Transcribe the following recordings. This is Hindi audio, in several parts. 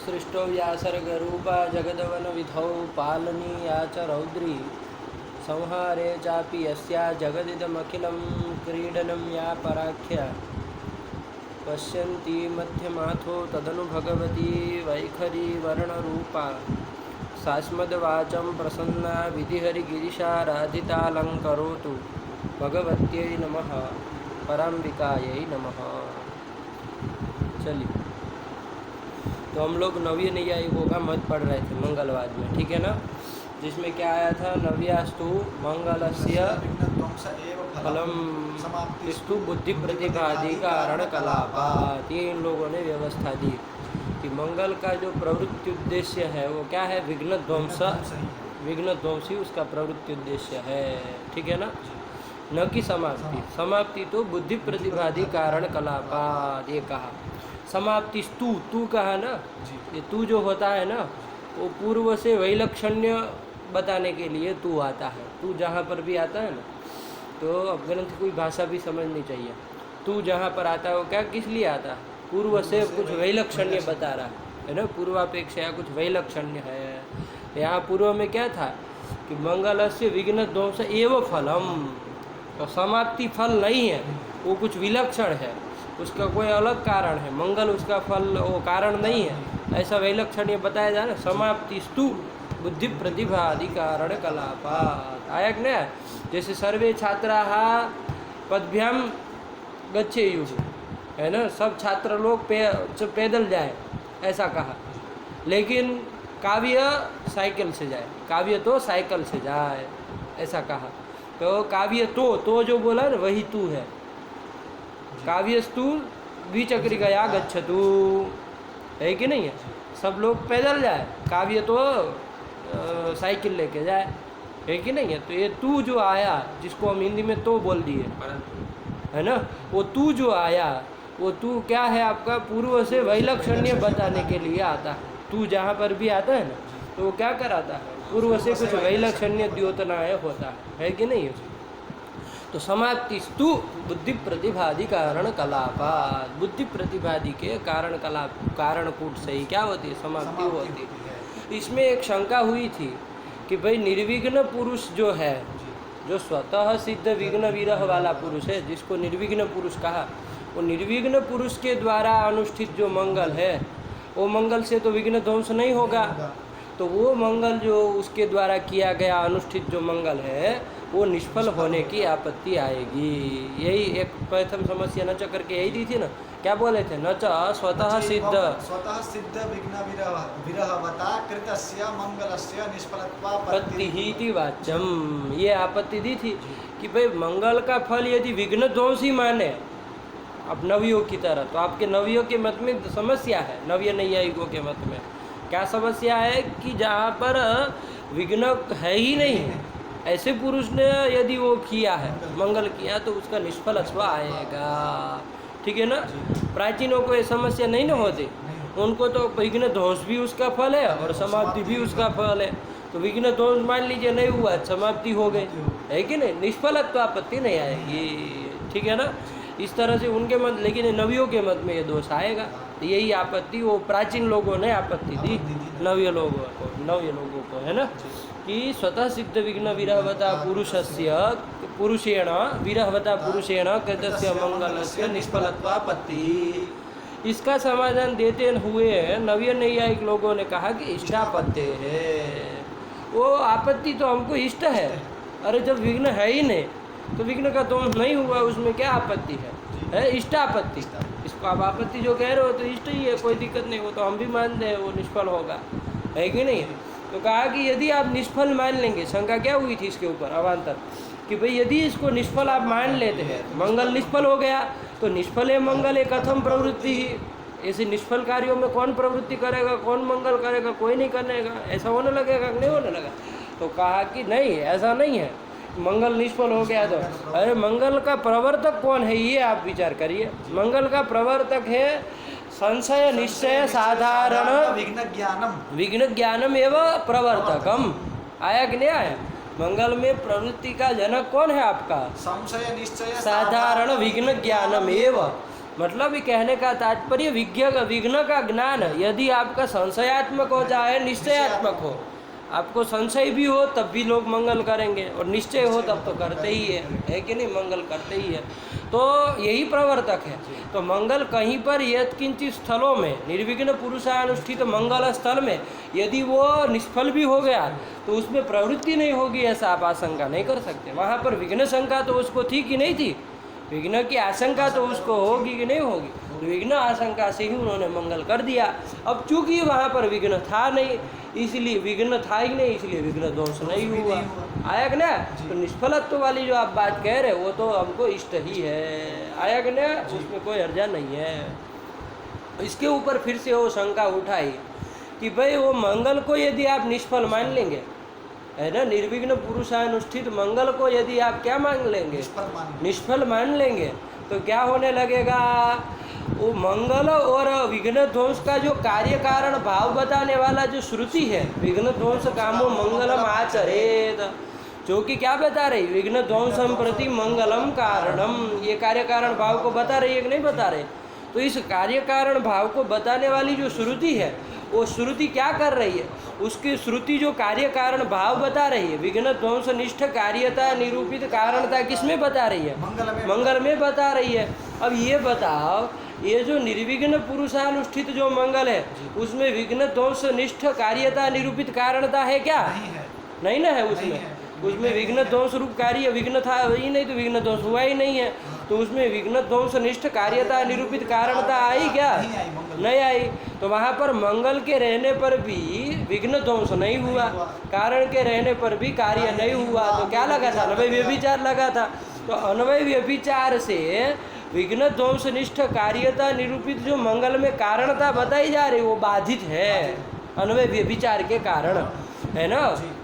सृष्टो व्यासर्गरूपा जगदवनविधौ पालनीया च रौद्री संहारे चापि यस्या जगदिदमखिलं क्रीडनं या पराख्या पश्यन्ती मध्यमाथो तदनु भगवती वैखरी वर्णरूपा सास्मद्वाचं प्रसन्ना विधिहरिगिरिशाराधितालङ्करोतु भगवत्यै नमः पराम्बिकायै नमः। चलिए, तो हम लोग नवीन नैयायिकों का मत पढ़ रहे थे मंगलवाद में, ठीक है ना, जिसमें क्या आया था, नव्यास्तु मंगलस्य फलम स्तु बुद्धि प्रतिपादि कारण कलापात। ये इन लोगों ने व्यवस्था दी कि मंगल का जो प्रवृत्ति उद्देश्य है वो क्या है, विघ्न ध्वंस, विघ्न ध्वंसी उसका प्रवृत्ति उद्देश्य है, ठीक है ना, न कि समाप्ति। समाप्ति तो बुद्धि प्रतिपादि कारण कलापात ये कहा। समाप्ति तू तू कहा ना, ये तू जो होता है ना वो पूर्व से वैलक्षण्य बताने के लिए तू आता है। तू जहाँ पर भी आता है ना, तो अब ग्रंथ कोई भाषा भी समझनी चाहिए। तू जहाँ पर आता है वो क्या किस लिए आता है, पूर्व से कुछ वैलक्षण्य बता रहा है ना, पूर्वापेक्षा कुछ वैलक्षण्य है। यहाँ पूर्व में क्या था कि मंगलस्य विघ्न ध्वंस एव फलम, तो समाप्ति फल नहीं है, वो कुछ विलक्षण है, उसका कोई अलग कारण है। मंगल उसका फल वो कारण नहीं है, ऐसा वैलक्षण्य बताया जाए ना। समाप्ति स्तु बुद्धि प्रतिभा आदि कारण कलापात आया कि नहीं। जैसे सर्वे छात्राः पदभ्याम गच्छेयुः, है ना, सब छात्र लोग पैदल जाए ऐसा कहा, लेकिन काव्य साइकिल से जाए, काव्य तो साइकिल से जाए ऐसा कहा। तो काव्य तो जो बोला ना वही तू है। काव्यस्तु द्विचक्रिकया गच्छतु, है कि नहीं है, सब लोग पैदल जाए, काव्य तो साइकिल लेके जाए, है कि नहीं है। तो ये तू जो आया, जिसको हम हिंदी में तो बोल दिए, है ना, वो तू जो आया वो तू क्या है आपका, पूर्व से वैलक्षण्य बताने के लिए आता है। तू जहाँ पर भी आता है ना तो वो क्या कराता है, पूर्व से कुछ वैलक्षण्य द्योतनाय होता है कि नहीं है। तो समाप्ति स्तु बुद्धि प्रतिभादि कारण कलापात, बुद्धि प्रतिभादि के कारण कलाप कारण कूट से ही क्या होती है, समाप्ति होती है। इसमें एक शंका हुई थी कि भाई निर्विघ्न पुरुष जो है, जो स्वतः सिद्ध विघ्न विरह वाला पुरुष है, जिसको निर्विघ्न पुरुष कहा, वो निर्विघ्न पुरुष के द्वारा अनुष्ठित जो मंगल है वो मंगल से तो विघ्न ध्वंस नहीं होगा। तो वो मंगल जो उसके द्वारा किया गया अनुष्ठित जो मंगल है वो निष्फल होने की आपत्ति आएगी। यही एक प्रथम समस्या नच करके यही दी थी ना, क्या बोले थे, नच स्वतः सिद्ध विघ्न विरहवता कृतस्य मंगलस्य निष्फलत्वापत्तिः वाच्यम, ये आपत्ति दी थी कि भाई मंगल का फल यदि विघ्न ध्वंसी माने अब नवियों की तरह, तो आपके नवियों के मत में समस्या है। नव्य नैयायिकों के मत में क्या समस्या है कि जहाँ पर विघ्न है ही नहीं, ऐसे पुरुष ने यदि वो किया है, मंगल किया, तो उसका निष्फलत्व आएगा, ठीक है ना। प्राचीनों को ये समस्या नहीं ना होती, उनको तो विघ्न ध्वंस भी उसका फल है और समाप्ति भी उसका फल है। तो विघ्न ध्वंस मान लीजिए नहीं हुआ, समाप्ति हो गई, है कि नहीं, निष्फलत्व आपत्ति नहीं आएगी, ठीक है ना। इस तरह से उनके मत, लेकिन नवियों के मत में ये दोष आएगा। तो यही आपत्ति वो प्राचीन लोगों ने आपत्ति दी नव्य लोगों को, है ना, कि स्वतः सिद्ध विघ्न विरहवता पुरुषेण विरहवता पुरुषेण कृतस्य मंगलस्य निष्फलत्वापत्ति। इसका समाधान देते हुए नव्य नैयायिक लोगों ने कहा कि इष्टापत्ति है, वो आपत्ति तो हमको इष्ट है। अरे जब विघ्न है ही नहीं तो विघ्न का दोष नहीं हुआ, उसमें क्या आपत्ति है इष्टापत्ति। इसको आप आपत्ति जो कह रहे हो तो इष्ट ही है, कोई दिक्कत नहीं, वो तो हम भी मानते हैं वो निष्फल होगा, है कि नहीं। तो कहा कि यदि आप निष्फल मान लेंगे, शंका क्या हुई थी इसके ऊपर अवान्तर, कि भाई यदि इसको निष्फल आप मान लेते हैं, मंगल निष्फल हो गया, तो निष्फल है मंगल एक कथम प्रवृत्ति ही, ऐसे निष्फल कार्यों में कौन प्रवृत्ति करेगा, कौन मंगल करेगा, कोई नहीं करेगा, ऐसा होने लगेगा नहीं होने लगा। तो कहा कि नहीं, ऐसा नहीं है, मंगल निष्फल हो गया तो अरे मंगल का प्रवर्तक कौन है ये आप विचार करिए। मंगल का प्रवर्तक है संशय निश्चय साधारण विघ्न ज्ञानम एवं प्रवर्तकम। आया कि नहीं आया, मंगल में प्रवृत्ति का जनक कौन है आपका, संशय निश्चय साधारण विघ्न ज्ञानम एवं, मतलब ये कहने का तात्पर्य विघ्न का ज्ञान यदि आपका संशयात्मक हो चाहे निश्चयात्मक हो, आपको संशय भी हो तब भी लोग मंगल करेंगे और निश्चय हो तब तो करते ही है कि नहीं, मंगल करते ही है। तो यही प्रवर्तक है। तो मंगल कहीं पर यत्किंचित स्थलों में निर्विघ्न पुरुषानुष्ठित मंगल स्थल में यदि वो निष्फल भी हो गया तो उसमें प्रवृत्ति नहीं होगी, ऐसा आप आशंका नहीं कर सकते। वहाँ पर विघ्न शंका तो उसको थी कि नहीं थी, विघ्न की आशंका तो उसको होगी कि नहीं होगी, तो विघ्न आशंका से ही उन्होंने मंगल कर दिया। अब चूंकि वहाँ पर विघ्न था नहीं, इसलिए विघ्न था ही नहीं, इसलिए विघ्न दोष नहीं हुआ। आया कि ना? तो निष्फलत्व वाली जो आप बात कह रहे वो तो हमको इष्ट ही है। आया कि ना? उसमें कोई अर्जा नहीं है। इसके ऊपर फिर से वो शंका उठाई कि भाई वो मंगल को यदि आप निष्फल मान लेंगे, है ना, निर्विघ्न पुरुषानुष्ठित मंगल को यदि आप क्या मान लेंगे, निष्फल मान लेंगे, तो क्या होने लगेगा? वो मंगल और विघ्न ध्वंस का जो कार्य कारण भाव बताने वाला जो श्रुति है, विघ्न ध्वंस कामो मंगलम आचरेत, जो कि क्या बता रही, विघ्न ध्वंसम प्रति मंगलम कारणम, ये कार्य कारण भाव को बता रही है कि नहीं बता रहे? तो इस कार्य कारण भाव को बताने वाली जो श्रुति है, वो श्रुति क्या कर रही है? उसकी श्रुति जो कार्य कारण भाव बता रही है, विघ्न ध्वंस निष्ठ कार्यता निरूपित कारणता किसमें बता रही है? मंगल में बता रही है। अब ये बताओ, ये जो निर्विघ्न पुरुषानुष्ठित जो मंगल है उसमें विघ्न ध्वंस निष्ठ कार्यता निरूपित कारणता है क्या? नहीं ना है उसमें विघ्न ध्वंस रूप कार्य विघ्न था ही नहीं, तो विघ्न ध्वंस हुआ ही नहीं है। तो उसमें विघ्न ध्वंस निष्ठ कार्यता निरूपित कारणता आई क्या? नहीं आई। तो वहाँ पर मंगल के रहने पर भी विघ्न ध्वंस नहीं हुआ, कारण के रहने पर भी कार्य नहीं हुआ, तो क्या लगा था? अन्वय व्यभिचार लगा था। तो अन्वय व्यभिचार से विघ्न ध्वंस निष्ठ कार्यता निरूपित जो मंगल में कारणता बताई जा रही वो बाधित है, अन्वय व्यभिचार के कारण, है ना,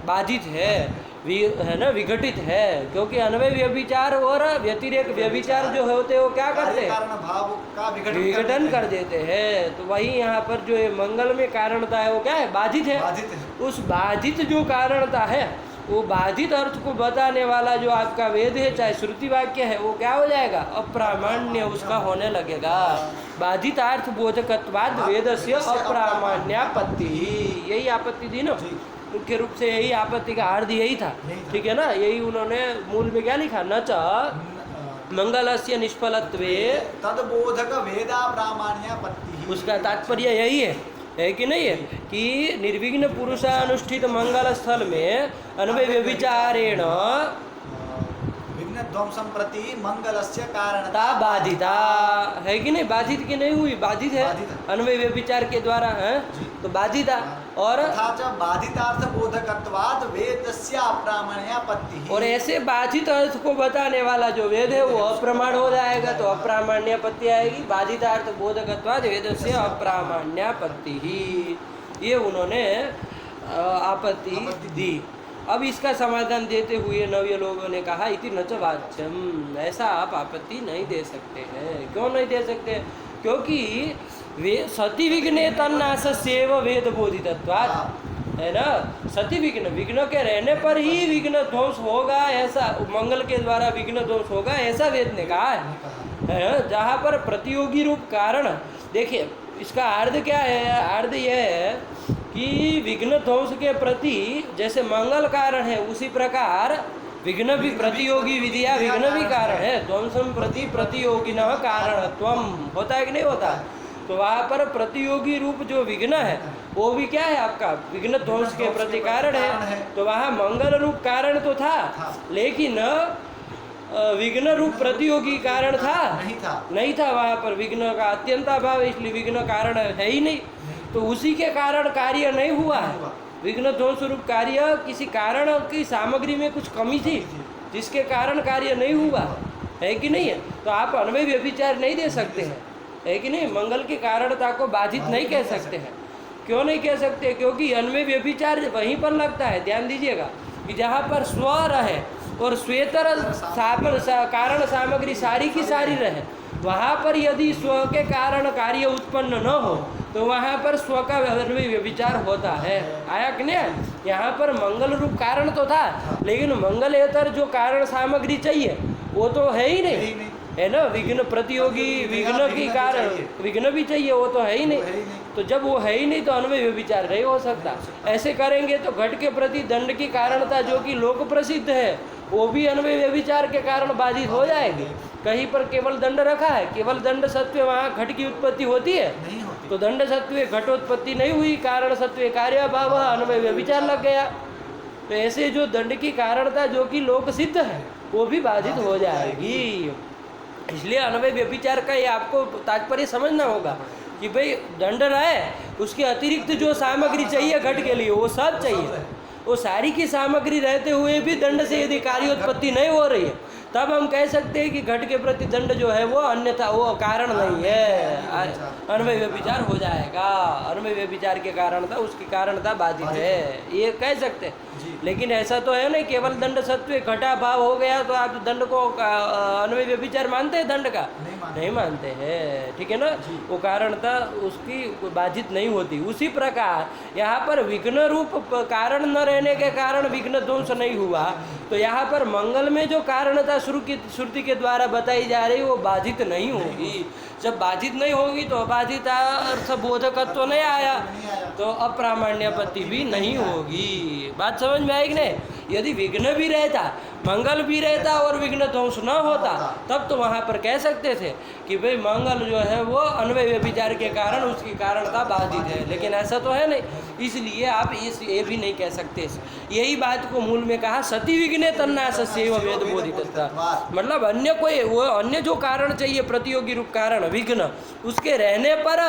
बाधित है ना, विघटित है। क्योंकि अन्वय व्यभिचार और व्यतिरेक व्यभिचार जो होते हैं वो क्या करते हैं? विघटन कर देते हैं। तो वही यहाँ पर जो ये मंगल में कारणता है वो क्या है? बाधित है। उस बाधित जो कारणता है वो बाधित अर्थ को बताने वाला जो आपका वेद है, चाहे श्रुति वाक्य है, वो क्या हो जाएगा? अप्रामाण्य उसका होने लगेगा। बाधित अर्थ बोधकत्वाद वेदस्य अप्रामाण्यापत्ति, यही आपत्ति थी ना, मुख्य रूप से यही आपत्ति का अर्थ यही था, ठीक है ना। यही उन्होंने मूल में क्या लिखा, न च मंगलस्य निष्फलत्वे तदबोधक वेदाप्रामाण्यापत्ति, उसका तात्पर्य यही है कि नहीं है? कि निर्विघ्न पुरुषानुष्ठित मंगल स्थल में अन्वय व्यभिचारेण ध्वंसम प्रति मंगलस्य कारणता बाधिता है कि नहीं? बाधित की नहीं हुई, बाधित है अन्वय व्यभिचार के द्वारा, है तो बाधिता। और बाधितार्थ बोधकत्वाद वेदस्य अप्रामाण्यापत्ति, और ऐसे बाधित अर्थ को बताने वाला जो वेद है वो अप्रमाण हो जाएगा, तो अप्रामाण्यापत्ति आएगी। बाधितार्थ बोधकत्वाद वेदस्य अप्रामाण्यापत्ति ही, ये उन्होंने आपत्ति दी। अब इसका समाधान देते हुए नव्य लोगों ने कहा इति न च वाच्यम, ऐसा आप आपत्ति नहीं दे सकते हैं। क्यों नहीं दे सकते? क्योंकि वे सति विघ्ने तन्नाशस्यैव वेद बोधितत्वात्, है ना। सति विघ्न, विघ्न के रहने पर ही विघ्न ध्वंस होगा, ऐसा मंगल के द्वारा विघ्न ध्वंस होगा, ऐसा वेद ने कहा है। जहाँ पर प्रतियोगी रूप कारण, देखिए इसका अर्थ क्या है? अर्थ यह है कि विघ्न ध्वंस के प्रति जैसे मंगल कारण है, उसी प्रकार विघ्न भी प्रतियोगी विधिया विघ्न भी कारण है। ध्वंसम प्रति प्रतियोगिनः कारणत्वम होता है कि नहीं होता? तो वहाँ पर प्रतियोगी रूप जो विघ्न है वो भी क्या है आपका? विघ्न ध्वंस के प्रति कारण है। तो वहाँ मंगल रूप कारण तो था, लेकिन विघ्न रूप प्रतियोगी कारण था? नहीं था। वहाँ पर विघ्न का अत्यंताभाव, इसलिए विघ्न कारण है ही नहीं। तो उसी के कारण कार्य नहीं हुआ है। विघ्न ध्वंस रूप कार्य किसी कारण की सामग्री में कुछ कमी थी जिसके कारण कार्य नहीं हुआ, है कि नहीं है? तो आप अन्वय व्यभिचार नहीं दे सकते हैं, है कि नहीं? मंगल की कारणता को बाधित नहीं कह सकते हैं। क्यों नहीं कह सकते? क्योंकि अन्वय व्यभिचार वहीं पर लगता है, ध्यान दीजिएगा, कि जहाँ पर स्व रहे और स्वेतर कारण सामग्री सारी की सारी रहे, वहाँ पर यदि स्व के कारण कार्य उत्पन्न न हो तो वहाँ पर स्व का अन्वय व्यभिचार होता है। आया कि नहीं? यहाँ पर मंगल रूप कारण तो था, लेकिन मंगलेतर जो कारण सामग्री चाहिए वो तो है ही नहीं। है ना, विघ्न प्रतियोगी, विघ्न की कारण, विघ्न भी चाहिए, वो तो है ही नहीं। तो जब वो है ही नहीं तो अन्वय व्यभिचार नहीं हो सकता। ऐसे करेंगे तो घट के प्रति दंड की कारणता जो कि लोक प्रसिद्ध है वो भी अन्वय व्यभिचार के कारण बाधित हो जाएगी। कहीं पर केवल दंड रखा है, केवल दंड सत्व, वहाँ घट की उत्पत्ति होती है? नहीं होती। तो दंड सत्व घटोत्पत्ति नहीं हुई, कारण सत्व कार्य भाव, अन्वय व्यभिचार लग गया। तो ऐसे जो दंड की कारणता जो कि लोक सिद्ध है वो भी बाधित हो जाएगी। इसलिए अन्वय व्यभिचार का ये आपको तात्पर्य समझना होगा कि भाई दंड रहे, उसके अतिरिक्त जो सामग्री चाहिए घट के लिए वो सब चाहिए। वो सारी की सामग्री रहते हुए भी दंड से यदि कार्योत्पत्ति नहीं हो रही है तब हम कह सकते हैं कि घट के प्रति दंड जो है वो अन्यथा, वो कारण नहीं है, अन्वय व्यभिचार हो जाएगा। अन्वय व्यभिचार के कारणता, उसकी कारणता बाधित है, ये कह सकते हैं। लेकिन ऐसा तो है नहीं, केवल दंड सत्व घटा भाव हो गया तो आप दंड को अन्वय व्यभिचार मानते हैं? दंड का नहीं मानते हैं, ठीक है ना। वो कारणता उसकी बाधित नहीं होती। उसी प्रकार यहाँ पर विघ्न रूप कारण न रहने के कारण विघ्न ध्वंस नहीं हुआ, तो यहाँ पर मंगल में जो कारणता श्रुति के द्वारा बताई जा रही वो बाधित नहीं होगी। जब बाधित नहीं होगी तो अबाधित अर्थ बोधकत्व तो नहीं आया, तो अप्रामाण्यपत्ति भी नहीं होगी। बात समझ में आएगी नहीं? यदि विघ्न भी रहता, मंगल भी रहता और विघ्न ध्वंस न होता तब तो वहाँ पर कह सकते थे कि भाई मंगल जो है वो अन्वय व्यभिचार के कारण उसकी कारणता बाधित है, लेकिन ऐसा तो है नहीं। इसलिए आप ये भी नहीं कह सकते। यही बात को मूल में कहा सती विघ्ने तन्नासस्यैव वेद बोधितः, मतलब अन्य कोई वो अन्य जो कारण चाहिए प्रतियोगी रूप कारण विघ्न, उसके रहने पर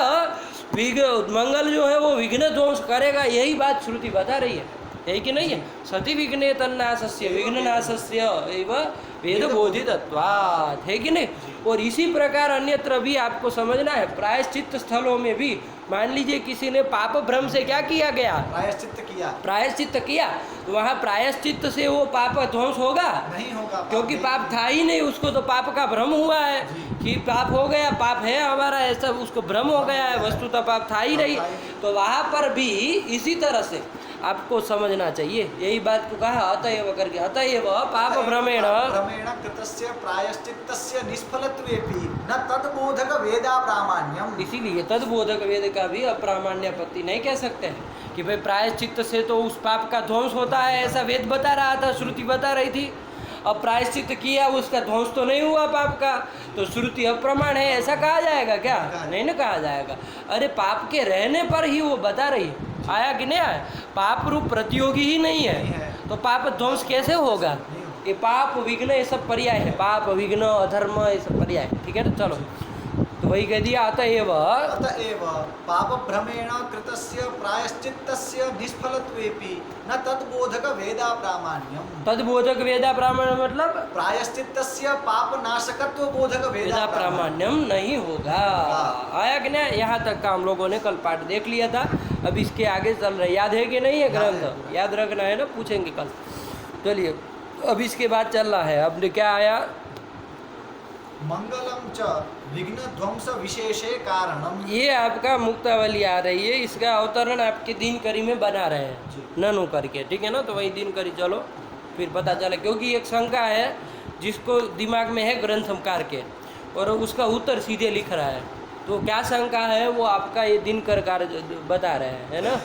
मंगल जो है वो विघ्न ध्वंस करेगा, यही बात श्रुति बता रही है, यही कि नहीं है? सती विघ्ने तन्नासस्य विघ्ननाशस्य एव वेद बोधितत्वात्, है कि नहीं? और इसी प्रकार अन्यत्र भी आपको समझना है, प्रायश्चित्त स्थलों में भी मान लीजिए किसी ने पाप भ्रम से क्या किया गया, प्रायश्चित्त किया, तो वहाँ प्रायश्चित्त से वो पाप ध्वंस होगा? नहीं होगा, क्योंकि पाप था ही नहीं, उसको तो पाप का भ्रम हुआ है कि पाप हो गया, पाप है हमारा, ऐसा उसको भ्रम हो गया है, वस्तुतः पाप था ही नहीं। तो वहाँ पर भी इसी तरह से आपको समझना चाहिए, यही बात को कहा अतएव करके, अतएव पाप भ्रमेण कृतस्य प्रायश्चित्तस्य निष्फलत्वेपि न तद्बोधक वेदा प्रामाण्यम, इसीलिए तद्बोधक वेद का भी अप्रामाण्यपत्ति नहीं कह सकते हैं कि भाई प्रायश्चित्त से तो उस पाप का ध्वंस होता है, ऐसा वेद बता रहा था, श्रुति बता रही थी। अब प्रायश्चित्त किया उसका ध्वंस तो नहीं हुआ पाप का, तो श्रुति अप्रमाण है, ऐसा कहा जाएगा क्या? नहीं ना कहा जाएगा। अरे पाप के रहने पर ही वो बता रही है, आया कि नहीं आया? पाप रूप प्रतियोगी ही नहीं है तो पाप ध्वंस कैसे होगा? ये पाप विघ्न ये सब पर्याय है, पाप विघ्न अधर्म ये सब पर्याय है, ठीक है ना। चलो तो वही कह दिया अतएव पाप भ्रमेण कृतस्य प्रायश्चित्तस्य निष्फलत्वेपि न तद्बोधक वेदा प्रामाण्यम। तद्बोधक वेदा प्रामाण्यम मतलब प्रायश्चित्तस्य पाप नाशकत्व बोधक वेदा प्रामाण्यम नहीं होगा। आया कि नहीं? यहाँ तक का हम लोगों ने कल पाठ देख लिया था, अब इसके आगे चल रहे, याद है कि नहीं है? ग्रंथ याद रखना है ना, पूछेंगे कल। चलिए अब इसके बाद चल रहा है, अब क्या आया? मंगलम च विघ्न ध्वंस विशेषे कारणम, ये आपका मुक्तावली आ रही है, इसका अवतरण आपके दिनकरी में बना रहे हैं ननु करके, ठीक है ना। तो वही दिनकरी चलो फिर पता चले, क्योंकि एक शंका है जिसको दिमाग में है ग्रंथकार के और उसका उत्तर सीधे लिख रहा है, तो क्या शंका है वो आपका ये दिनकर कार्य बता रहे हैं, है ना,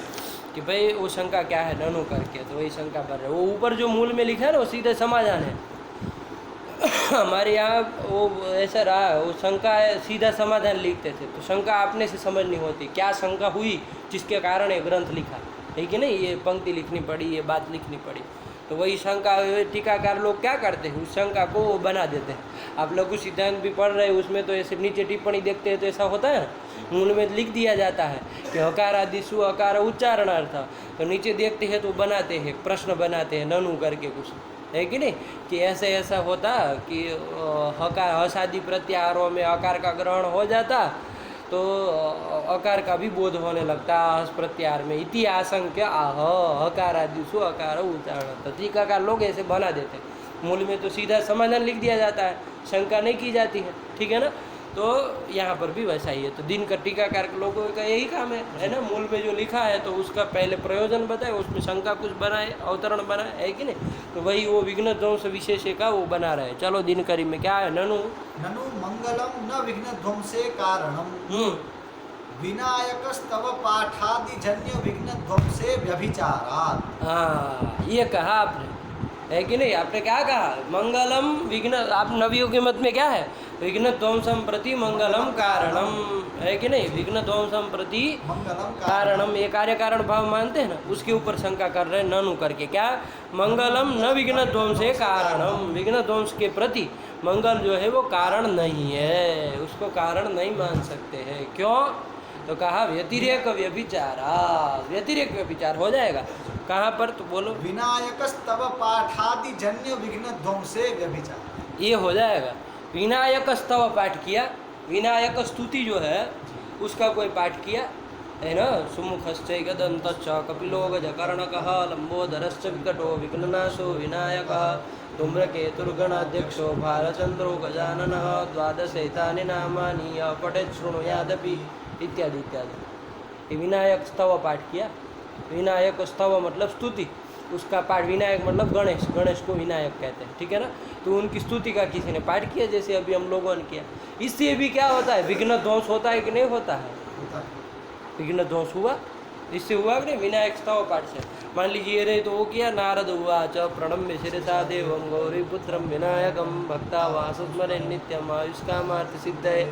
कि भाई वो शंका क्या है ननु करके, तो वही शंका कर रहे हैं। वो ऊपर जो मूल में लिखा है ना वो सीधे समाधान है। हमारे यहाँ वो ऐसा रहा, वो शंका है सीधा समाधान लिखते थे, तो शंका आपने से समझनी होती, क्या शंका हुई जिसके कारण ये ग्रंथ लिखा है कि नहीं, ये पंक्ति लिखनी पड़ी, ये बात लिखनी पड़ी। तो वही शंका टीकाकार लोग क्या करते हैं, उस शंका को वो बना देते हैं। आप लोग कुछ सिद्धांत भी पढ़ रहे हैं, उसमें तो ऐसे नीचे टिप्पणी देखते हैं तो ऐसा होता है, मूल में लिख दिया जाता है कि हकार आदि सु हकार उच्चारणार्थ, तो नीचे देखते हैं तो बनाते हैं, प्रश्न बनाते हैं ननु करके कुछ, है कि नहीं, कि ऐसे ऐसा होता कि हकार हसादी प्रत्याहारों में अकार का ग्रहण हो जाता तो अकार का भी बोध होने लगता हस प्रत्याहार में, इति आशंक्य आह हकार आदि सु हकार उच्चारण, तो टीकाकार लोग ऐसे बना देते हैं। मूल में तो सीधा समाधान लिख दिया जाता है, शंका नहीं की जाती है, ठीक है ना। तो यहाँ पर भी वैसा ही है। तो दिन का टीकाकार के लोगों का यही काम है ना, मूल में जो लिखा है तो उसका पहले प्रयोजन बताए, उसमें शंका कुछ बनाए, अवतरण बनाए, है कि नहीं। तो वही वो विघ्न ध्वंस विशेष का वो बना रहे। चलो दिनकरी में क्या है, ननु ननु मंगलम न विघ्न ध्वंसे कारणम विनायकस्तव पाठादिजन्य विघ्न ध्वंसे व्यभिचारात्। हाँ, ये कहा आपने, है कि नहीं। आपने क्या कहा, मंगलम विघ्न, आप नवियों के मत में क्या है, विघ्न ध्वंसम प्रति मंगलम कारणम, है कि नहीं। विघ्न ध्वंसम प्रति मंगलम कारणम, ये कार्य कारण भाव मानते हैं ना, उसके ऊपर शंका कर रहे हैं ननु करके। क्या, मंगलम न विघ्न ध्वंसे कारणम, विघ्न ध्वंस के प्रति मंगल जो है वो कारण नहीं है, उसको कारण नहीं मान सकते हैं। क्यों, तो कहा व्यतिरेक व्यभिचारा, व्यतिरेक व्यभिचार हो जाएगा। कहाँ पर, तो बोलो। विनायकस्तव पाठादिजन्य विघ्न ध्वंसे व्यभिचार, ये हो जाएगा। विनायक स्तव पाठ किया, विनायक स्तुति जो है उसका कोई पाठ किया है ना, सुमुखश्चैकदन्तश्च कपिलो गजकर्णकः लंबोदरश्च विकटो विघ्ननाशो विनायकः धूम्रकेतुर्गणाध्यक्षो भालचन्द्रो गजाननः द्वादशैतानि नामानि पठेत् शृणुयादपि इत्यादि इत्यादि। ये विनायक स्तव पाठ किया। विनायक स्तव मतलब स्तुति, उसका पाठ, विनायक मतलब गणेश, गणेश को विनायक कहते हैं, ठीक है ना। तो उनकी स्तुति का किसी ने पाठ किया, जैसे अभी हम लोगों ने किया। इससे भी क्या होता है, विघ्न ध्वंस होता है कि नहीं होता है, विघ्न ध्वंस हुआ, इससे हुआ कि नहीं, विनायक स्तव पाठ से। मान लीजिए रे, तो वो किया, नारद हुआ च प्रणम्य शिरसा देवं गौरीपुत्रं विनायकं भक्तावासस्मरे नित्यम् आयुष्कामार्थ सिद्धये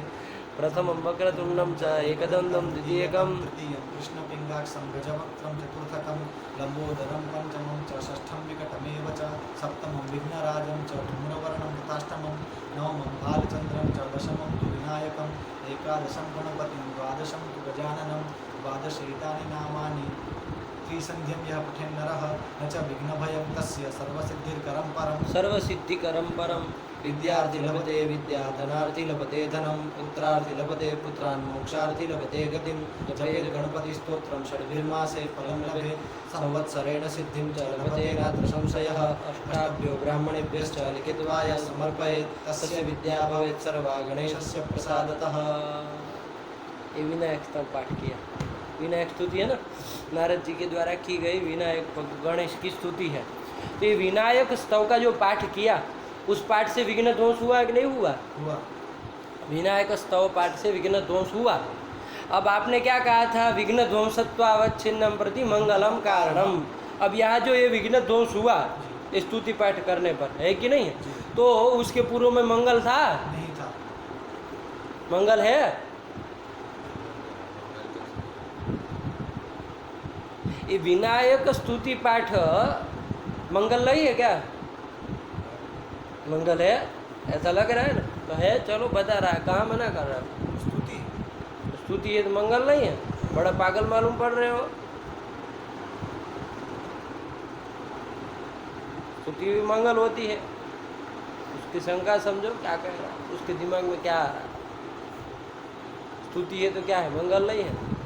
प्रथमं वक्रतुण्डं च एकदन्तं द्वितीयकं तृतीयं कृष्णपिङ्गाक्षं गजवक्त्रं चतुर्थकं लम्बोदरं पंचमं च षष्ठं विकटमेव च सप्तमं विघ्नराजं च धूम्रवर्णं तथाष्टमं नवमं बालचन्द्रं च दशमं तु विनायकम् एकादशं गणपतिं द्वादशं तु गजाननं द्वादशैतानि नामानि त्रिसन्ध्यं यः पठेन् नरः न च विघ्नभयं तस्य सर्वसिद्धिकरं परं, सर्वसिद्धिकरं परं। विद्यार्थी लभते विद्या, धनार्थी लभते धनं, पुत्रार्थी लभते पुत्रान्, मोक्षार्थी लभते गतिं। जपेत् गणपतिस्तोत्रं षड्भिर्मासे फलं लभे, संवत्सरेण सिद्धिं च लभते नात्र संशयः। अष्टाभ्यो ब्राह्मणेभ्यश्च लिखित्वा यः समर्पयेत् तस्य विद्या भवेत् सर्वा गणेशस्य प्रसादतः। ये विनायक स्तव पाठ किया। विनायक स्तुति है ना, नारद जी के द्वारा की गई विनायक गणेश की स्तुति है। तो ये विनायक स्तव का जो पाठ किया, उस पाठ से विघ्न ध्वंस हुआ कि नहीं हुआ, हुआ। विनायक स्तव पाठ से विघ्न ध्वंस हुआ। अब आपने क्या कहा था, विघ्न ध्वंसत्वावच्छिन्नम प्रति मंगलम कारणम। अब यहाँ जो ये विघ्न ध्वंस हुआ स्तुति पाठ करने पर, है कि नहीं, तो उसके पूर्व में मंगल था, नहीं था, मंगल है। ये विनायक स्तुति पाठ मंगल नहीं है क्या, मंगल है, ऐसा लग रहा है ना, तो है। चलो बता रहा है, कहाँ मना कर रहा है, स्तुति स्तुति है तो मंगल नहीं है, बड़ा पागल मालूम पड़ रहे हो। स्तुति भी मंगल होती है, उसकी शंका समझो क्या कह रहा है, उसके दिमाग में क्या आ रहा है। स्तुति है तो क्या है, मंगल नहीं है,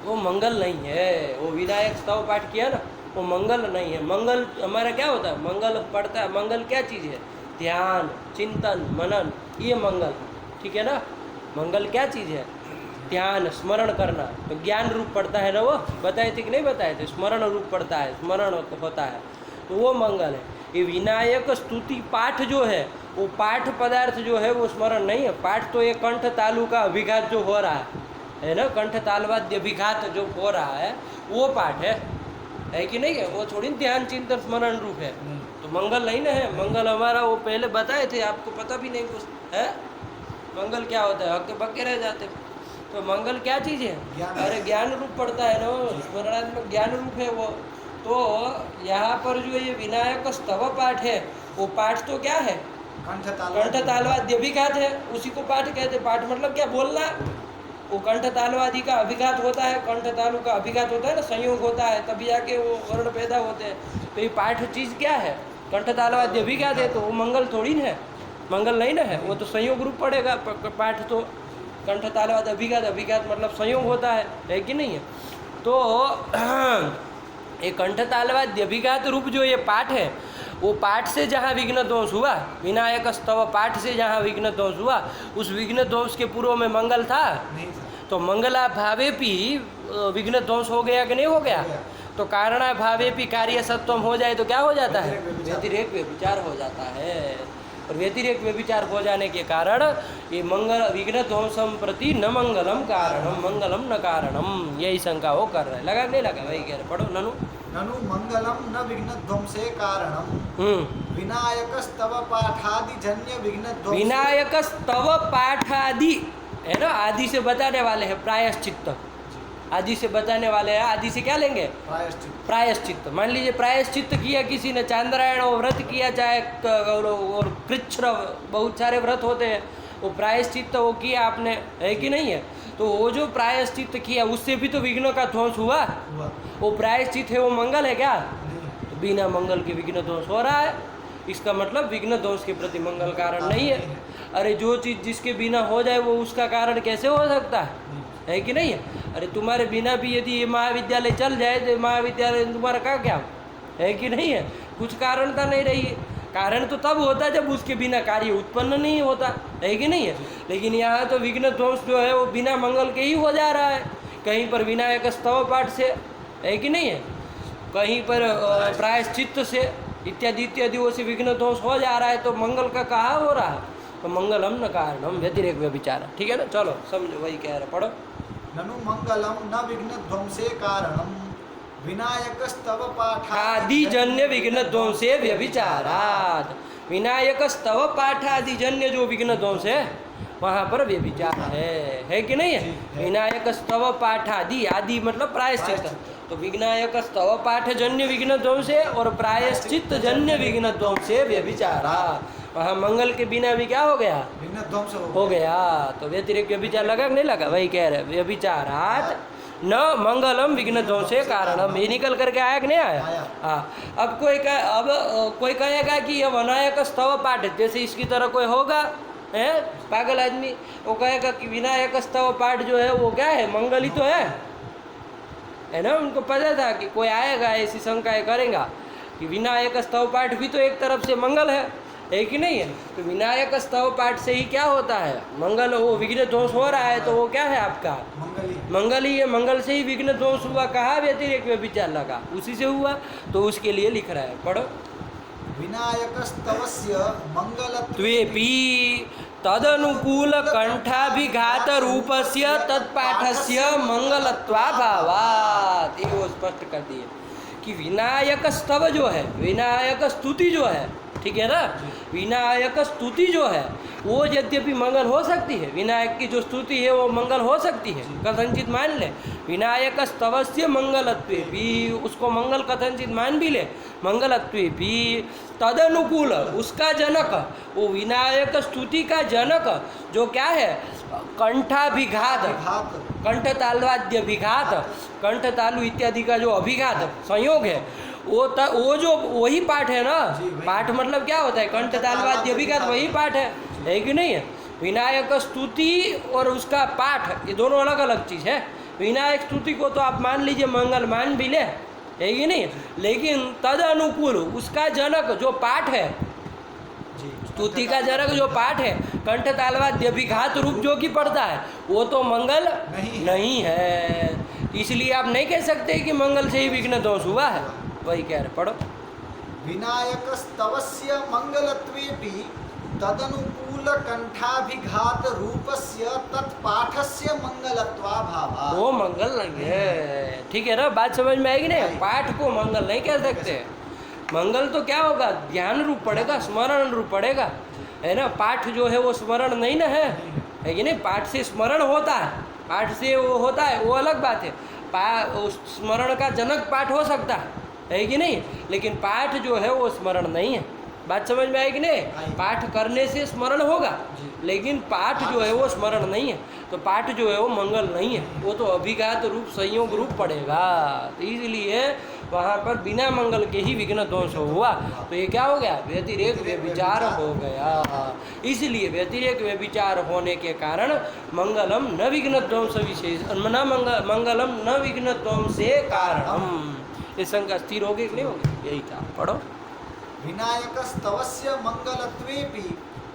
वो मंगल नहीं है। वो विनायक स्तव पाठ किया ना, वो मंगल नहीं है। मंगल हमारा क्या होता है, मंगल पढ़ता है, मंगल क्या चीज़ है, ध्यान, चिंतन, मनन, ये मंगल, ठीक है ना। मंगल क्या चीज़ है, ध्यान, स्मरण करना, तो ज्ञान रूप पड़ता है ना, वो बताए थे कि नहीं बताए थे, स्मरण रूप पड़ता है, स्मरण होता है, तो वो मंगल है। ये विनायक स्तुति पाठ जो है, वो पाठ पदार्थ जो है वो स्मरण नहीं है। पाठ तो ये कंठ तालु का अभिघात जो हो रहा है ना, कंठ तालवाद्य अभिघात जो हो रहा है वो पाठ है कि नहीं है, वो थोड़ी ध्यान चिंतन स्मरण रूप है। तो मंगल नहीं ना है, मंगल हमारा वो पहले बताए थे, आपको पता भी नहीं कुछ है। मंगल क्या होता है, हक्के बक्के रह जाते। तो मंगल क्या चीज़ है, अरे ज्ञान रूप पड़ता है ना, स्मरणात्मक ज्ञान रूप है वो। तो यहाँ पर जो ये विनायक स्तव पाठ है, वो पाठ तो क्या है, कंठ तालवाद्य अभिघात है, उसी को पाठ कहते। पाठ मतलब क्या, बोलना। वो कंठ तालवादि का अभिघात होता है, कंठ तालु का अभिघात होता है ना, संयोग होता है, तभी जाके वो वर्ण पैदा होते हैं। तो ये पाठ चीज़ क्या है, कंठ तालवाद्य अभिघात है, तो वो मंगल थोड़ी ना है, मंगल नहीं ना है, वो तो संयोग रूप पड़ेगा पाठ। तो कंठ तालवाद्य अभिघात, अभिघात मतलब संयोग होता है कि नहीं है। तो ये कंठ तालवाद्य अभिघात रूप जो ये पाठ है, वो पाठ से जहाँ विघ्न दोष हुआ, विनायक स्तव पाठ से जहाँ विघ्न दोष हुआ, उस विघ्न दोष के पूर्व में मंगल था, नहीं था। तो मंगला भावे भी विघ्न ध्वंस हो गया कि नहीं हो गया? तो कारणा भावे भी कार्य सत्वम हो जाए तो क्या हो जाता है? व्यतिरेक व्यभिचार हो जाता है। और व्यतिरेक व्यभिचार हो जाने के कारण ये मंगल विघ्न ध्वंसम प्रति न मंगलम कारणम मंगलम न कारणम, यही शंका वो कर रहा है। लगा नहीं लगा? वही कह रहे, पढ़ो ननु। ननु मंगलम न विघ्न ध्वंसे कारणम विनायक स्तव पाठादि जन्य विघ्न ध्वंस। विनायक स्तव पाठादि है ना, आदि से बताने वाले हैं प्रायश्चित्त, आदि से बताने वाले हैं। आदि से क्या लेंगे? प्रायश्चित। प्रायश्चित्त। मान लीजिए प्रायश्चित्त किया किसी ने, चांद्रायण व्रत किया, चाहे और कृच्छ बहुत सारे व्रत होते हैं, वो प्रायश्चित्त वो किया आपने, है कि नहीं है? तो वो जो प्रायश्चित्त किया उससे भी तो विघ्नों का ध्वंस हुआ। वो प्रायश्चित्त है, वो मंगल है क्या? तो बिना मंगल के विघ्न ध्वंस हो रहा है, इसका मतलब विघ्न दोष के प्रति मंगल कारण नहीं है। अरे जो चीज़ जिसके बिना हो जाए वो उसका कारण कैसे हो सकता है कि नहीं है? अरे तुम्हारे बिना भी यदि ये महाविद्यालय चल जाए तो महाविद्यालय तुम्हारा क्या है कि नहीं है? कुछ कारणता नहीं रही है। कारण तो तब होता है जब उसके बिना कार्य उत्पन्न नहीं होता, है कि नहीं है? लेकिन यहाँ तो विघ्न ध्वंस जो है वो बिना मंगल के ही हो जा रहा है। कहीं पर विनायक स्तव पाठ से, है कि नहीं है? कहीं पर प्रायश्चित्त से इत्यादि इत्यादि वो से विघ्न ध्वंस हो जा रहा है, तो मंगल का कहाँ हो रहा है? तो मंगलम न कारणम व्यतिरेक व्यभिचार। ठीक है ना? चलो समझो, वही कह रहे, पढ़ो। ननु मंगलम न विघ्न ध्वंसे कारणम विनायक स्तव पाठादि जन्य विघ्न ध्वंसे व्यभिचारात्। विनायक स्तव पाठादि जन्य जो विघ्न ध्वंस है वहाँ पर व्यभिचार है कि नहीं है? विनायक स्तव पाठादि, आदि मतलब प्रायश्चित्त, तो विनायक स्तव पाठ जन्य विघ्न ध्वंस है और प्रायश्चित्त जन्य विघ्न ध्वंस से व्यभिचारा। वहाँ मंगल के बिना भी क्या हो गया? विघ्न ध्वंस हो गया। तो व्यतिरेक व्यभिचार लगा कि नहीं लगा? वही कह रहे, व्यभिचारात् न मंगलम विघ्न ध्वंसे कारणम। ये निकल करके आया कि नहीं आया? हाँ। अब कोई कहेगा कि ये विनायक स्तव पाठ है, जैसे इसकी तरह कोई होगा है पागल आदमी, वो कहेगा कि विनायक स्तव पाठ जो है वो क्या है? मंगल ही तो है ना? उनको पता था कि कोई आएगा ऐसी शंकाएं करेगा कि विनायक स्तव पाठ भी तो एक तरफ से मंगल है कि नहीं है? तो विनायक स्तव पाठ से ही क्या होता है? मंगल, वो विघ्न ध्वंस हो रहा है तो वो क्या है आपका? मंगल ही है। मंगल से ही विघ्न ध्वंस हुआ, कहाँ व्यतिरेक व्यभिचार लगा? उसी से हुआ। तो उसके लिए लिख रहा है, पढ़ो। विनायक स्तवस्य मंगलत्वेपि तदनुकूल कंठाभिघात रूपस्य तत्पाठस्य मंगलत्वाभावात्। ये वो स्पष्ट कर दिए कि विनायक स्तव जो है, विनायक स्तुति जो है, ठीक है ना? विनायक स्तुति जो है वो यद्यपि मंगल हो सकती है, विनायक की जो स्तुति है वो मंगल हो सकती है, कथनचित मान ले। विनायक स्तवस्य मंगलत्वे भी, उसको मंगल कथनचित मान भी ले, मंगलत्वे भी तदनुकूल, उसका जनक, वो विनायक स्तुति का जनक जो क्या है? कंठाभिघात, कंठ तालवाद्य विघात, कंठ तालु इत्यादि का जो अभिघात संयोग है, वो जो वही पाठ है ना? पाठ मतलब क्या होता है? कंठ तालवाद्य अभिघात वही पाठ है कि नहीं है? विनायक स्तुति और उसका पाठ ये दोनों अलग अलग चीज़ है। विनायक स्तुति को तो आप मान लीजिए मंगल मान भी ले, है कि नहीं? लेकिन तद अनुकूल उसका जनक जो पाठ है, स्तुति का जनक जो पाठ है, कंठ तालवाद्य विघात रूप जो कि पढ़ता है, वो तो मंगल नहीं है। इसलिए आप नहीं कह सकते कि मंगल से ही विघ्न दोष हुआ है। वही कह रहे, पढ़ो। विनायक स्तवस्य मंगलत्वेपि तदनुकूल कंठाभिघात रूपस्य तत्पाठस्य मंगलत्वाभावात्। वो मंगल नहीं है, ठीक है ना? बात समझ में आएगी नहीं? पाठ को मंगल नहीं कह सकते। मंगल तो क्या होगा? ध्यान रूप पड़ेगा, स्मरण रूप पड़ेगा, है ना? पाठ जो है वो स्मरण नहीं ना है कि नहीं? पाठ से स्मरण होता है, पाठ से वो होता है, वो अलग बात है। स्मरण का जनक पाठ हो सकता है कि नहीं? लेकिन पाठ जो है वो स्मरण नहीं है। बात समझ में आएगी नहीं? पाठ करने से स्मरण होगा, लेकिन पाठ जो है वो स्मरण नहीं है। तो पाठ जो है वो मंगल नहीं है, वो तो अभिघात रूप संयोग रूप पड़ेगा। तो इसलिए वहाँ पर बिना मंगल के ही विघ्न ध्वंस हुआ। तो ये क्या हो गया? व्यतिरेक व्यभिचार हो गया। इसलिए व्यतिरेक व्यभिचार होने के कारण मंगलम न विघ्न ध्वंस विशेष न मंगलम न विघ्न ध्वंसे कारणम। ये शंका स्थिर हो गई कि नहीं होगी? यही था, पढ़ो। विनायकस्तवस्य मंगलत्वेपि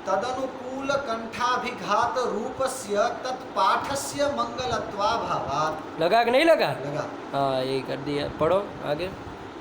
तदनुकूलकंठाभिघात रूपस्य तत्पाठस्य मंगलत्वाभावात्। लगा कि नहीं लगा? लगा। हाँ, यही कर दिया। पढ़ो आगे।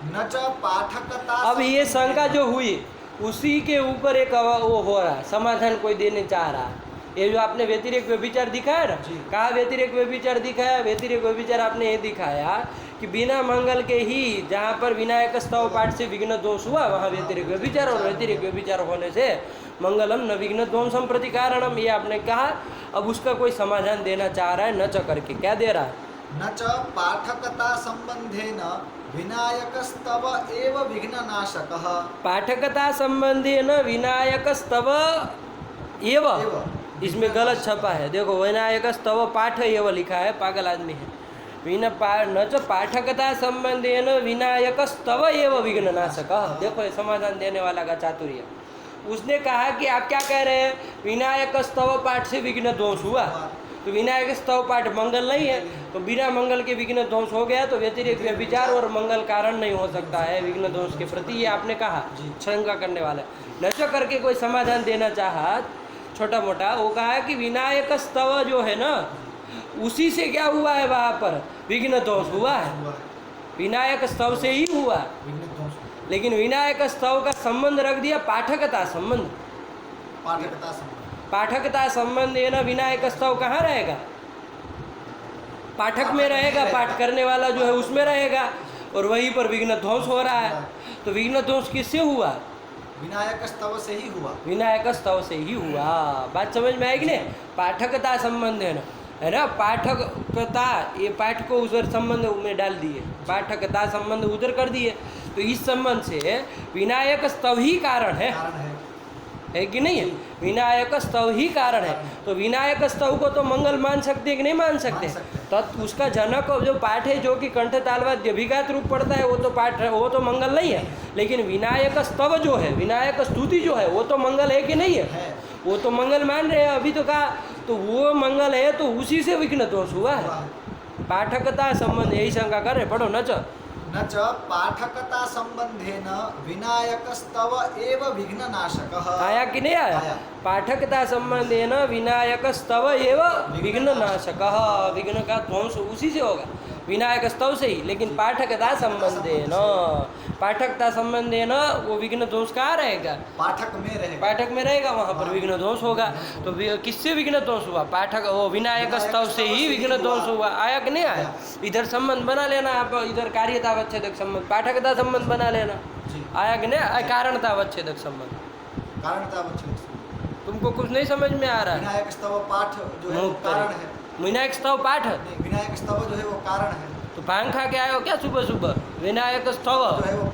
न च पाठकता। अब ये शंका जो हुई उसी के ऊपर एक वो हो रहा है, समाधान कोई देने चाह रहा है। ये जो आपने व्यतिरेक व्यभिचार दिखाया ना, जी। कहा व्यतिरेक व्यभिचार दिखाया। व्यतिरेक व्यभिचार आपने ये दिखाया कि बिना मंगल के ही जहाँ पर विनायक स्तव पाठ से विघ्न दोष हुआ वहाँ व्यतिरेक व्यभिचार, और व्यतिरेक व्यभिचार होने से मंगलम न विघ्न ध्वंसम प्रति कारणम, ये आपने कहा। अब उसका कोई समाधान देना चाह रहा है, न च करके। क्या दे रहा है? न च पाठकता संबंधेन विनायकस्तव एव विघ्ननाशकः। पाठकता संबंधी न विनायक स्तव एव, इसमें गलत छपा है। देखो, विनायक स्तव पाठ एव लिखा है, पागल आदमी है। न च पाठकता संबंधेन विनायक स्तव एव विघ्ननाशकः। देखो, ये समाधान देने वाला का चातुर्य। उसने कहा कि आप क्या कह रहे हैं, विनायक स्तव पाठ से विघ्न दोष हुआ, तो विनायक स्तव पाठ मंगल नहीं है, तो बिना मंगल के विघ्न ध्वंस हो गया, तो व्यतिरेक व्यभिचार और मंगल कारण नहीं हो सकता है विघ्न ध्वंस के प्रति। ये आपने कहा, शंका करने वाला। नच करके कोई समाधान देना चाहा छोटा मोटा, वो कहा कि विनायक स्तव जो है ना, उसी से क्या हुआ है, वहाँ पर विघ्न ध्वंस हुआ है, विनायक स्तव से ही हुआ। लेकिन विनायक स्तव का संबंध रख दिया पाठकता संबंध। पाठकता संबंध, पाठकता संबंध ये ना, विनायक स्तव कहाँ रहेगा? पाठक में रहेगा, पाठ करने वाला जो है उसमें रहेगा, और वहीं पर विघ्न ध्वंस हो रहा है। तो विघ्न ध्वंस किससे हुआ? विनायक स्तव से ही हुआ। विनायक स्तव से ही हुआ। बात समझ में आएगी नहीं? पाठकता संबंध है ना, पाठकता, ये पाठ को उधर संबंध में डाल दिए, पाठकता संबंध उधर कर दिए। तो इस संबंध से विनायक स्तव ही कारण है कि नहीं है? विनायक स्तव ही कारण है। तो विनायक स्तव को तो मंगल मान सकते कि नहीं मान सकते? तो उसका जनक जो पाठ है, जो कि कंठ तालवाद्य अभिघात रूप पड़ता है, वो तो पाठ, वो तो मंगल नहीं है। लेकिन विनायक स्तव जो है, विनायक स्तुति जो है, वो तो मंगल है कि नहीं है? वो तो मंगल मान रहे हैं अभी तो कहा, तो वो मंगल है, तो उसी से विघ्न दोष हुआ है। पाठकता संबंध, यही शंका कर रहे। पढ़ो। न च पाठकता संबंधेन विनायकस्तव एव विघ्ननाशकः। आया कि नहीं आया? पाठकता संबंधेन विनायक स्तव एव विघ्ननाशकः। विघ्न का ध्वंस उसी से होगा, विनायक स्तव से ही। लेकिन पाठकता संबंधेन, पाठकता संबंधेन वो विघ्न ध्वंस कहाँ रहेगा? पाठक में रहेगा। पाठक में रहेगा, वहाँ पर विघ्न ध्वंस होगा। तो किससे विघ्न ध्वंस हुआ? पाठक, वो विनायक स्तव से ही विघ्न ध्वंस हुआ। आया कि नहीं आया? इधर संबंध बना लेना आप, इधर कार्यतावच्छेदक संबंध, पाठकता संबंध बना लेना। आया कि नहीं? कारणतावच्छेदक संबंध, कारणतावच्छेदक संबंध। तुमको कुछ नहीं समझ में आ रहा है? विनायक स्तव पाठ जो है वो कारण है। विनायक स्तव पाठ, विनायक स्तव जो है वो कारण है। तो भांग खा के आए हो क्या सुबह सुबह? विनायक स्तव जो है वो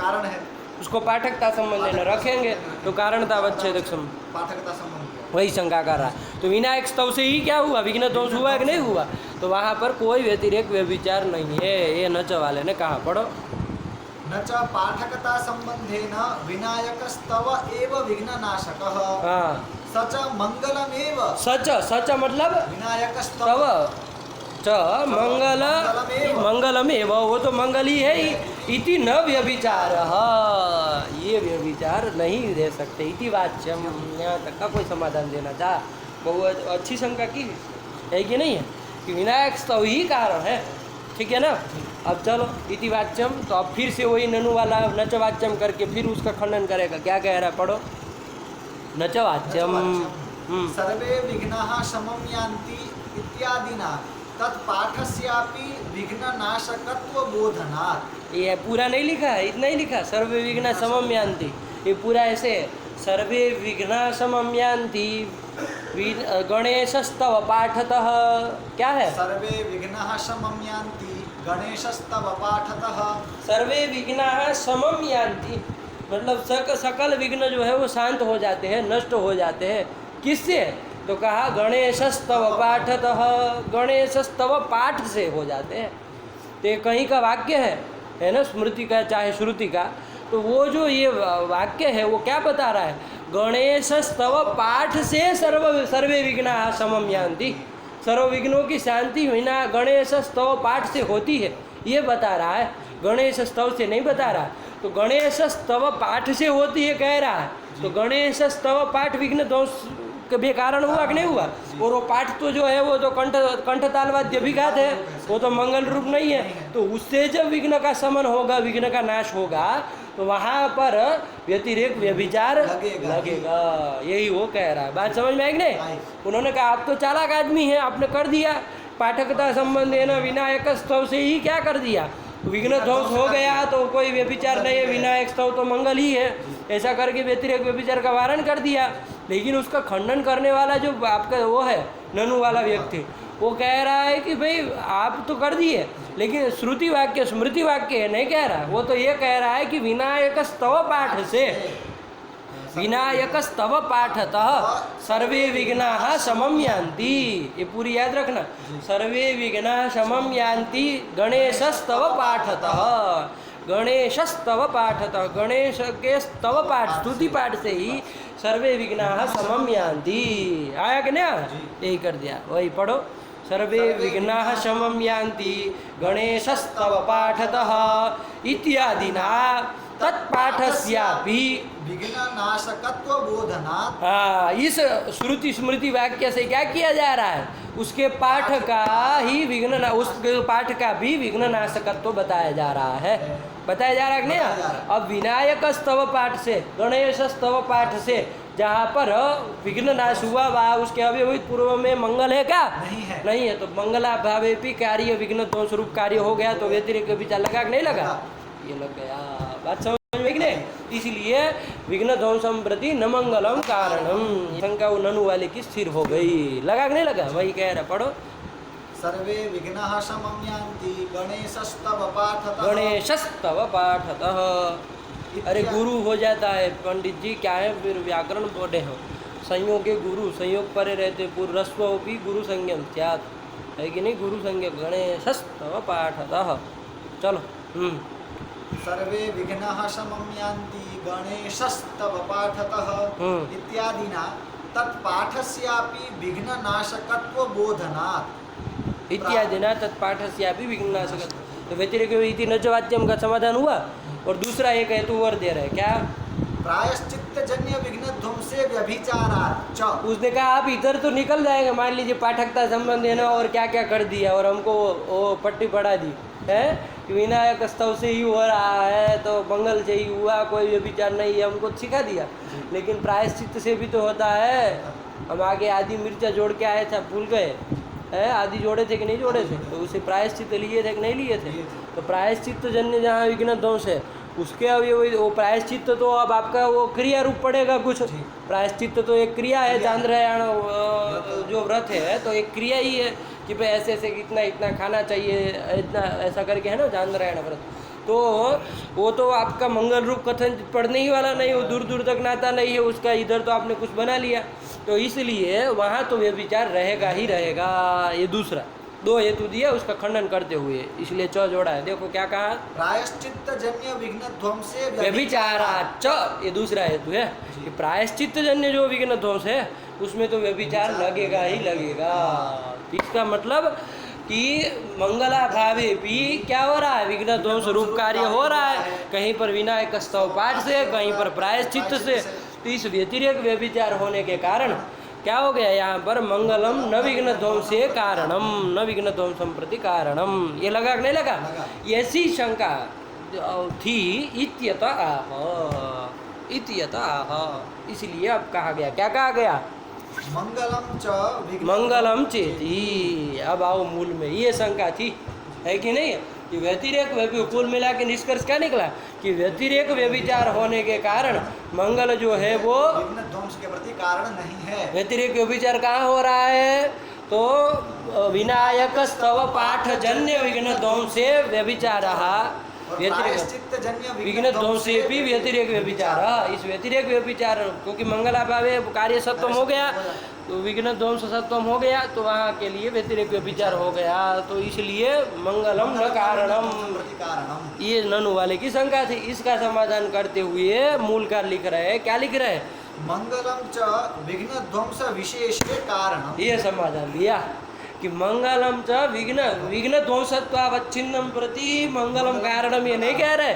कारण है, उसको पाठकता संबंध लेना रखेंगे, तो कारणतावच्छेदक संबंध, पाठकता संबंध वही शंका कर रहा है। तो विनायक स्तव से ही क्या हुआ? विघ्न दोष हुआ कि नहीं हुआ? तो वहाँ पर कोई व्यतिरेक व्यभिचार नहीं है, ये नच वाले ने कहा। पढ़ो। न च पाठकता संबंधेन विनायकस्तव एव विघ्ननाशकः। हाँ, सच मंगलमेव। सच, सच मतलब विनायकस्तव तव च मंगल, मंगलमेव, वो तो मंगल ही है ही। इति न व्यभिचार, ये व्यभिचार नहीं दे सकते। इति वाच्यम, यहाँ तक का कोई समाधान देना चाह, बहुत अच्छी शंका की है कि नहीं है? कि विनायक स्तव ही कारण है, ठीक है ना? अब चलो इति वाच्यम, तो अब फिर से वही ननु वाला नच वाच्यम करके फिर उसका खंडन करेगा। क्या कह रहा है? पढ़ो। नच वाच्यम, सर्वे विघ्नाः शमं यान्ति इत्यादिना तत्पाठस्यापि विघ्ननाशकत्व बोधनात्। ये पूरा नहीं लिखा है, इतना ही लिखा, सर्वे विघ्ना समम यान्ति। ये पूरा ऐसे है, सर्वे विघ्ना समम यान्ति गणेशस्तव पाठतः। क्या है? सर्वे विघ्नाः शमं यान्ति गणेशस्तव पाठतः। सर्वे विघ्नाः समम यान्ति मतलब सकल विघ्न जो है वो शांत हो जाते हैं, नष्ट हो जाते हैं। किससे? तो कहा गणेशस्तव पाठतः, गणेशस्तव पाठ से हो जाते हैं। तो ये कहीं का वाक्य है ना, स्मृति का चाहे श्रुति का, तो वो जो ये वाक्य है वो क्या बता रहा है? गणेशस्तव पाठ से सर्वे विघ्नाः समम यान्ति, सर्व विघ्नों की शांति विना गणेश स्तव पाठ से होती है, ये बता रहा है। गणेश स्तव से नहीं बता रहा। तो गणेश स्तव पाठ से होती है कह रहा है। तो गणेश स्तव पाठ विघ्न ध्वंस के भी कारण हुआ कि नहीं हुआ? और वो पाठ तो जो है वो तो कंठ तालवाद्य विघात है, वो तो मंगल रूप नहीं है। तो उससे जब विघ्न का शमन होगा, विघ्न का नाश होगा, तो वहाँ पर व्यतिरेक व्यभिचार लगेगा। यही वो कह रहा है। बात समझ में आई कि नहीं? उन्होंने कहा आप तो चालाक आदमी हैं, आपने कर दिया पाठकता संबंध है ना, विनायक स्तव से ही क्या कर दिया, विघ्न ध्वंस हो गया तो कोई व्यभिचार नहीं है, विनायक स्तव तो मंगल ही है, ऐसा करके व्यतिरेक व्यभिचार का वारण कर दिया। लेकिन उसका खंडन करने वाला जो आपका वो है ननु वाला व्यक्ति, वो कह रहा है कि भाई आप तो कर दिए, लेकिन श्रुति वाक्य स्मृति वाक्य है नहीं कह रहा। वो तो ये कह रहा है कि विनायक स्तव पाठ से, विनायक स्तव पाठतः सर्वे विघ्नाः शमं यान्ति। ये पूरी याद रखना, सर्वे विघ्नाः शमं यान्ति गणेश स्तव पाठतः। गणेश स्तव पाठतः, गणेश के स्तव पाठ स्तुति पाठ से ही सर्वे विघ्नाः शमं यान्ति। आया कि नहीं? यही कर दिया, वही पढ़ो। सर्वे विघ्नाः शमं यान्ति गणेश स्तव पाठतः इत्यादिना तत्पाठस्यापि विघ्ननाशकत्व बोधनात्। हाँ, इस श्रुति स्मृति वाक्य से क्या किया जा रहा है? उसके पाठ का ही विघ्न, उसके पाठ का भी विघ्न नाशकत्व बताया जा रहा है। बताया जा रहा है कि नहीं? अब विनायक स्तव पाठ से, गणेश स्तव पाठ से जहाँ पर विघ्न नाश हुआ वहाँ उसके अव्यवहित पूर्व में मंगल है क्या? नहीं है। तो मंगला भावे भी कार्य विघ्न ध्वंस रूप कार्य हो गया, तो व्यतिरेक विचार लगा कि नहीं लगा? ये लग गया। बात समझ में कि नहीं? इसलिए विघ्न ध्वंसम प्रति न मंगलम कारणम, शंका वो ननु वाले की स्थिर हो गई। लगा कि नहीं लगा? वही कह रहा, पढ़ो। सर्वे विघ्नाः शमं यान्ति गणेशस्तव पाठतः। गणेशस्तव पाठतः। अरे गुरु हो जाता है पंडित जी, क्या है फिर व्याकरण पढ़े हो, संयोग के गुरु, संयोग परे रहते पूर्व रस्वोपि गुरु संज्ञम स्यात्, है कि नहीं? गुरु संज्ञ गणेशस्तव पाठतः। चलो। सर्वे विघ्नाः शमं यान्ति गणेशस्तव पाठतः इत्यादिना तत्पाठस्यापि विघ्ननाशकत्व बोधनात्। इत्यादिना तत्पाठस्यापि विघ्ननाशकत्व। तो व्यतिरेक इति न च वाच्यम का समाधान हुआ। और दूसरा एक हेतु और दे रहे क्या? प्रायश्चित्तजन्य विघ्न ध्वंसे व्यभिचारात् च। उसने कहा आप इधर तो निकल जाएंगे, मान लीजिए पाठकता संबंध है ना, और क्या क्या कर दिया और हमको वो पट्टी पढ़ा दी है कि विनायक स्तव से ही हो रहा है, तो मंगल से ही हुआ, कोई व्यभिचार नहीं है, हमको सिखा दिया। लेकिन प्रायश्चित्त से भी तो होता है। हम आगे आदि मिर्चा जोड़ के आए थे, भूल गए है? आदि जोड़े थे कि नहीं जोड़े थे? तो उसे प्रायश्चित्त लिए थे कि नहीं लिए थे? तो प्रायश्चित्त जन्य जहाँ विघ्न ध्वंस है उसके अभी वो प्रायश्चित्त तो अब आपका वो क्रिया रूप पड़ेगा कुछ। प्रायश्चित्त तो एक क्रिया है, चांद्रयान जो व्रत है तो एक क्रिया ही है कि भाई ऐसे ऐसे इतना इतना खाना चाहिए, इतना ऐसा करके है ना चांद्रयान व्रत। तो वो तो आपका मंगल रूप कथन पढ़ने ही वाला नहीं, वो दूर दूर तक नाता नहीं है उसका, इधर तो आपने कुछ बना लिया, तो इसलिए वहाँ तो व्यभिचार रहेगा ही रहेगा। ये दूसरा दो हेतु दिया उसका खंडन करते हुए, इसलिए च जोड़ा है। देखो क्या कहा? प्रायश्चित्त जन्य विघ्न ध्वंसे व्यभिचाराच्च, ये दूसरा हेतु है कि प्रायश्चित्त जन्य जो विघ्न ध्वंस है उसमें तो व्यभिचार लगेगा ही लगेगा। इसका मतलब कि मंगला भावे भी क्या हो रहा है? विघ्न ध्वंस रूप कार्य हो रहा है, कहीं पर विनायक स्तव पाठ से, कहीं पर प्रायश्चित्त से। तो इस व्यतिरेक व्यभिचार होने के कारण क्या हो गया? यहाँ पर मंगलम न विघ्न ध्वंसे कारणम, न विघ्न ध्वंसम प्रति कारणम। ये लगा कि नहीं लगा? ऐसी शंका थी इत्यत आह, इत्यत आह। इसलिए अब कहा गया, क्या कहा गया? मंगलम च मंगलम चेती। अब आओ मूल में, ये शंका थी है कि नहीं कि व्यतिरेक कुल मिला के निष्कर्ष क्या निकला कि व्यतिरेक व्यभिचार होने के कारण मंगल जो है वो विघ्न ध्वंस के प्रति कारण नहीं है। व्यतिरेक व्यभिचार कहाँ हो रहा है? तो विनायक स्तव पाठ जन्य विघ्न ध्वंसे व्यभिचार, विघ्न ध्वंसे भी व्यतिरेक व्यभिचार। इस व्यतिरेक व्यभिचार क्योंकि मंगलाभावे कार्य सत्वम हो गया तो विघ्न ध्वंस सत्वम हो गया, तो वहाँ के लिए व्यतिरेक व्यभिचार हो गया, तो इसलिए मंगलम न कारणम। ये ननु वाले की शंका थी, इसका समाधान करते हुए मूलकार लिख रहे हैं। क्या लिख रहे हैं? मंगलम च विघ्न ध्वंस विशेषे कारण। ये समाधान दिया कि मंगलम च विघ्न ध्वंसत्वावच्छिन्नम प्रति मंगलम कारणम। ये नहीं कह रहे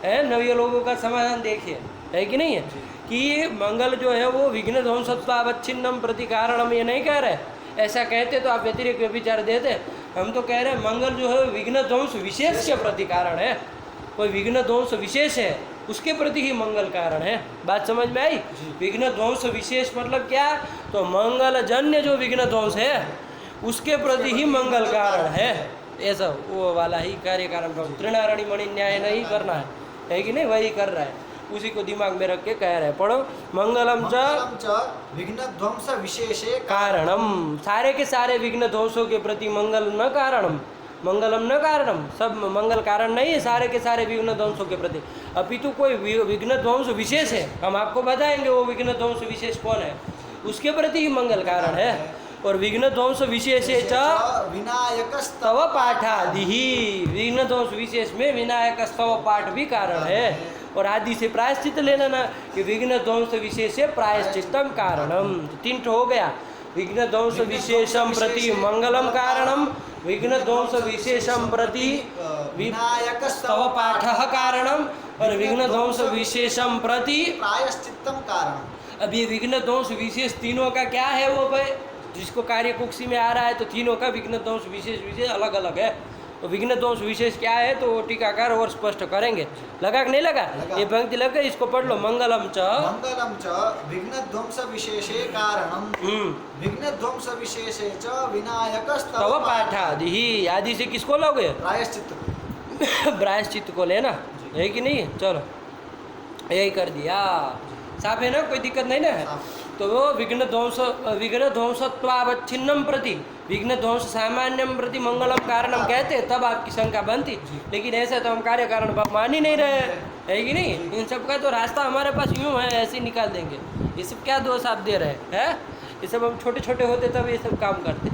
है नव्य लोगों का समाधान देखिए, है कि नहीं है कि मंगल जो है वो विघ्न ध्वंसत्वावच्छिन्नम प्रति कारणम, ये नहीं कह रहे। ऐसा कहते तो आप व्यतिरिक्त व्यभिचार देते। हम तो कह रहे हैं मंगल जो है विघ्न ध्वंस विशेष के प्रति कारण है। कोई विघ्न ध्वंस विशेष है उसके प्रति ही मंगल कारण है। बात समझ में आई? विघ्न ध्वंस विशेष मतलब क्या? तो मंगल जन्य जो विघ्न ध्वंस है उसके प्रति ही मंगल कारण है। ऐसा वो वाला ही कार्य कारण भाव त्रिनारायणी मणि न्याय नहीं करना है कि नहीं? वही कर रहा है, उसी को दिमाग में रख के कह रहे हैं। पढ़ो मंगलम च विघ्न ध्वंस विशेषे कारणम, सारे के सारे विघ्न ध्वंसों के प्रति मंगल न कारणम, मंगलम न कारणम, सब मंगल कारण नहीं है सारे के सारे विघ्न ध्वंसों के प्रति। अपितु कोई विघ्न ध्वंस विशेष है, हम आपको बताएंगे वो विघ्न ध्वंस विशेष कौन है, उसके प्रति ही मंगल कारण है। और विघ्न ध्वंस विशेषे च विनायक स्तव पाठादि, विघ्न ध्वंस विशेष में विनायक स्तव पाठ भी कारण है। और आदि से प्रायश्चित लेना ना कि विघ्न ध्वंस विशेष प्रायश्चितम कारणम, तो 3 हो गया। विघ्न ध्वंस विशेषम प्रति मंगलम कारणम, विघ्न ध्वंस विशेषम प्रति विनायक स्तव पाठ कारणम, और विघ्न ध्वंस विशेषम प्रति प्रायश्चित्तम कारणम। अब ये विघ्न ध्वंस विशेष तीनों का क्या है वो भाई, जिसको कार्य कुक्षी में आ रहा है तो तीनों का विघ्न ध्वंस विशेष अलग अलग है। तो विघ्न ध्वंस विशेष क्या है तो वो टीकाकार और स्पष्ट करेंगे। लगा कि नहीं लगा? ये पंक्ति लग गई, इसको पढ़ लो। मंगलम च विघ्न ध्वंस विशेषे कारणम, विघ्न ध्वंस विशेषे च विनायक स्तव पाठादि, आदि से किसको लोगे? प्रायश्चित्त प्रायश्चित को लेना है कि नहीं? चलो यही कर दिया, साफ है ना, कोई दिक्कत नहीं ना है। तो वो विघ्न ध्वंसत्वावच्छिन्नम प्रति, विघ्न ध्वंस सामान्यम प्रति मंगलम कारणम कहते, तब आपकी शंका बनती। लेकिन ऐसा तो हम कार्य कारण भाव मान ही नहीं रहे, है कि नहीं? इन सब का तो रास्ता हमारे पास यूँ है, ऐसे ही निकाल देंगे। ये सब क्या दोष आप दे रहे हैं? ये सब हम छोटे छोटे होते तब ये सब काम करते।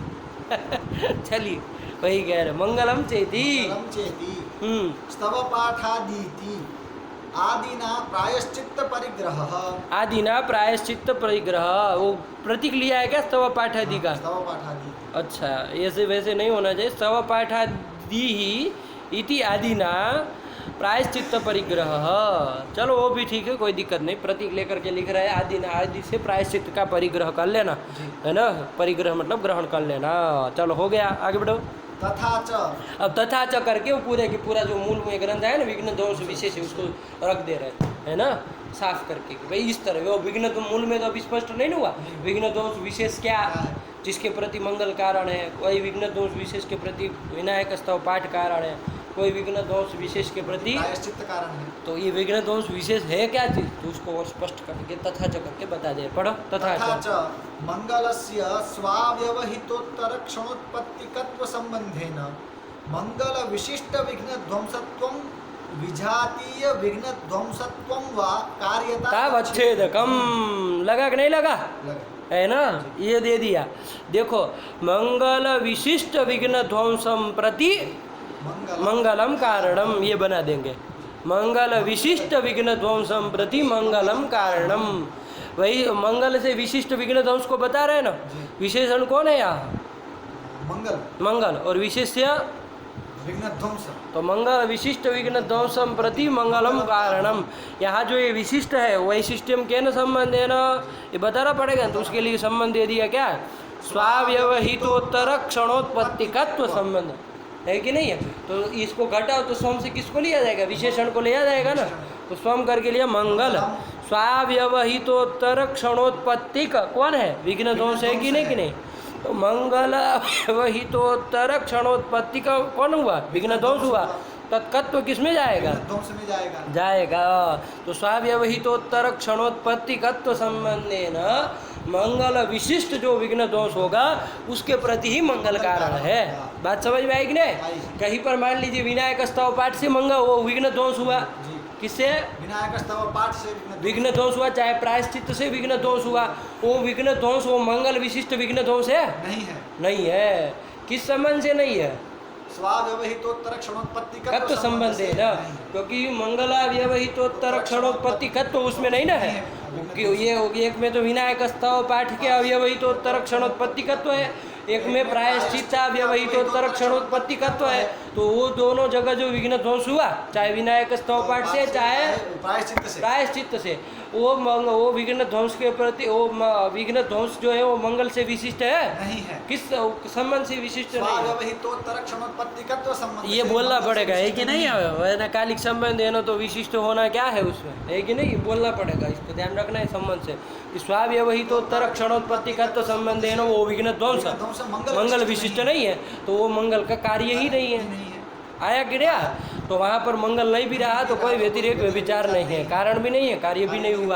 चलिए वही कह रहे, मंगलम चेती स्तव पाठादीति आदिना प्रायश्चित्त परिग्रह, आदिना प्रायश्चित्त परिग्रह, वो प्रतीक लिया है क्या स्तव पाठादि का? स्तव पाठादि। अच्छा, ऐसे वैसे नहीं होना चाहिए। स्तव पाठादि ही इति आदिना प्रायश्चित्त परिग्रह। चलो वो भी ठीक है, कोई दिक्कत नहीं। प्रतीक लेकर के लिख रहे हैं आदि ना, आदि से प्रायश्चित्त का परिग्रह कर लेना, है ना? परिग्रह मतलब ग्रहण कर लेना। चलो हो गया, आगे बढ़ो। तथा च, अब तथा च करके वो पूरे की पूरा जो मूल में ग्रंथ है ना विघ्न ध्वंस विशेष है उसको रख दे रहे है ना, साफ करके कि भाई इस तरह। वो विघ्न तो मूल में तो अभी स्पष्ट नहीं हुआ। विघ्न ध्वंस विशेष क्या, जिसके प्रति मंगल कारण है, कोई विघ्न ध्वंस विशेष के प्रति विनायक स्तव पाठ कारण है, कोई विघ्न ध्वंस विशेष के प्रति प्रायश्चित्त कारण है। तो ये विघ्न ध्वंस विशेष है क्या चीज, तो उसको और स्पष्ट करके तथा च करके बता दे। पढ़ो। तथा च मंगलस्य स्वाव्यवहितोत्तर क्षणोत्पत्तिकत्व संबंधेन मंगल विशिष्ट विघ्न ध्वंसत्वं विजातीय विघ्न ध्वंसत्वं वा कार्यता तावच्छेदकम। लगा कि नहीं लगा? है ना, ये दे दिया। देखो, मंगल विशिष्ट विघ्न ध्वंसम प्रति मंगलम कारणम, ये बना देंगे। मंगल विशिष्ट विघ्न ध्वंसम प्रति मंगलम कारणम, वही मंगल से विशिष्ट विघ्न ध्वंस को बता रहे हैं ना। विशेषण कौन है यहाँ? मंगल। मंगल। और विशेष्य विघ्न ध्वंस। तो मंगल विशिष्ट विघ्न ध्वंसम प्रति मंगलम कारणम। यहाँ जो ये विशिष्ट है वैशिष्ट्यम के न संबंध है ना, ये बताना पड़ेगा। तो उसके लिए संबंध दे दिया क्या? स्वाव्यवहितोत्तर क्षणोत्पत्तिकत्व संबंध, है कि नहीं है? तो इसको घटाओ तो स्वम से किसको लिया जाएगा? विशेषण को लिया जाएगा ना। तो स्वम करके लिया मंगल। स्वाव्यवहितोत्तर क्षणोत्पत्तिक कौन है? विघ्न ध्वंस है कि नहीं? कि नहीं? तो मंगल व्यवहितोत्तर क्षणोत्पत्ति का कौन हुआ? विघ्न ध्वंस हुआ। तत्कत्व किस में जाएगा? ध्वंस में जाएगा। तो स्वाव्यवहितोत्तर क्षणोत्पत्तिकत्व संबंधेन मंगल विशिष्ट जो विघ्न ध्वंस होगा उसके प्रति ही मंगल कारण है। बात समझ में आई कि नहीं? कहीं पर मान लीजिए विनायक स्तव पाठ से मंगल वो विघ्न ध्वंस हुआ, किससे? विनायक स्तव पाठ से विघ्न ध्वंस हुआ, चाहे प्रायश्चित्त से विघ्न ध्वंस हुआ। वो विघ्न ध्वंस वो मंगल विशिष्ट विघ्न ध्वंस है? नहीं है। नहीं है। किस संबंध से नहीं है? स्वाव्यवहितोत्तर क्षणोत्पत्ति कत्व संबंध है ना, क्योंकि मंगला व्यवहितोत्तर क्षणोत्पत्ति कत्व उसमें नहीं ना है। ये एक में तो विनायक स्तव पाठ के अव्यवहितोत्तर क्षणोत्पत्ति कत्व है, एक में प्रायश्चित्ता व्यवहितोत्तर क्षणोत्पत्ति कत्व है। तो तो वो दोनों जगह जो विघ्न ध्वंस हुआ, चाहे विनायक स्तव पाठ से चाहे प्रायश्चित्त से प्रायश्चित्त से, वो विघ्न ध्वंस के प्रति वो विघ्न ध्वंस जो है वो मंगल से विशिष्ट है, नहीं है। किस संबंध से विशिष्ट नहीं है? स्वाव्यवहितोत्तर क्षणोत्पत्तिकत्व संबंध ये से बोलना मंगल से पड़ेगा, है विशिष्ट कि नहीं? है ना, कालिक संबंध है ना, तो विशिष्ट होना क्या है उसमें, है कि नहीं? बोलना पड़ेगा, इसको ध्यान रखना है संबंध से कि स्वाव्यवहितोत्तर क्षणोत्पत्तिकत्व संबंध है ना, वो विघ्न ध्वंस मंगल विशिष्ट नहीं है, तो वो मंगल का कार्य ही नहीं है। आया कि नहीं? तो वहाँ पर मंगल नहीं भी रहा तो कोई व्यतिरेक व्यभिचार नहीं है, कारण भी नहीं है, कार्य भी नहीं हुआ,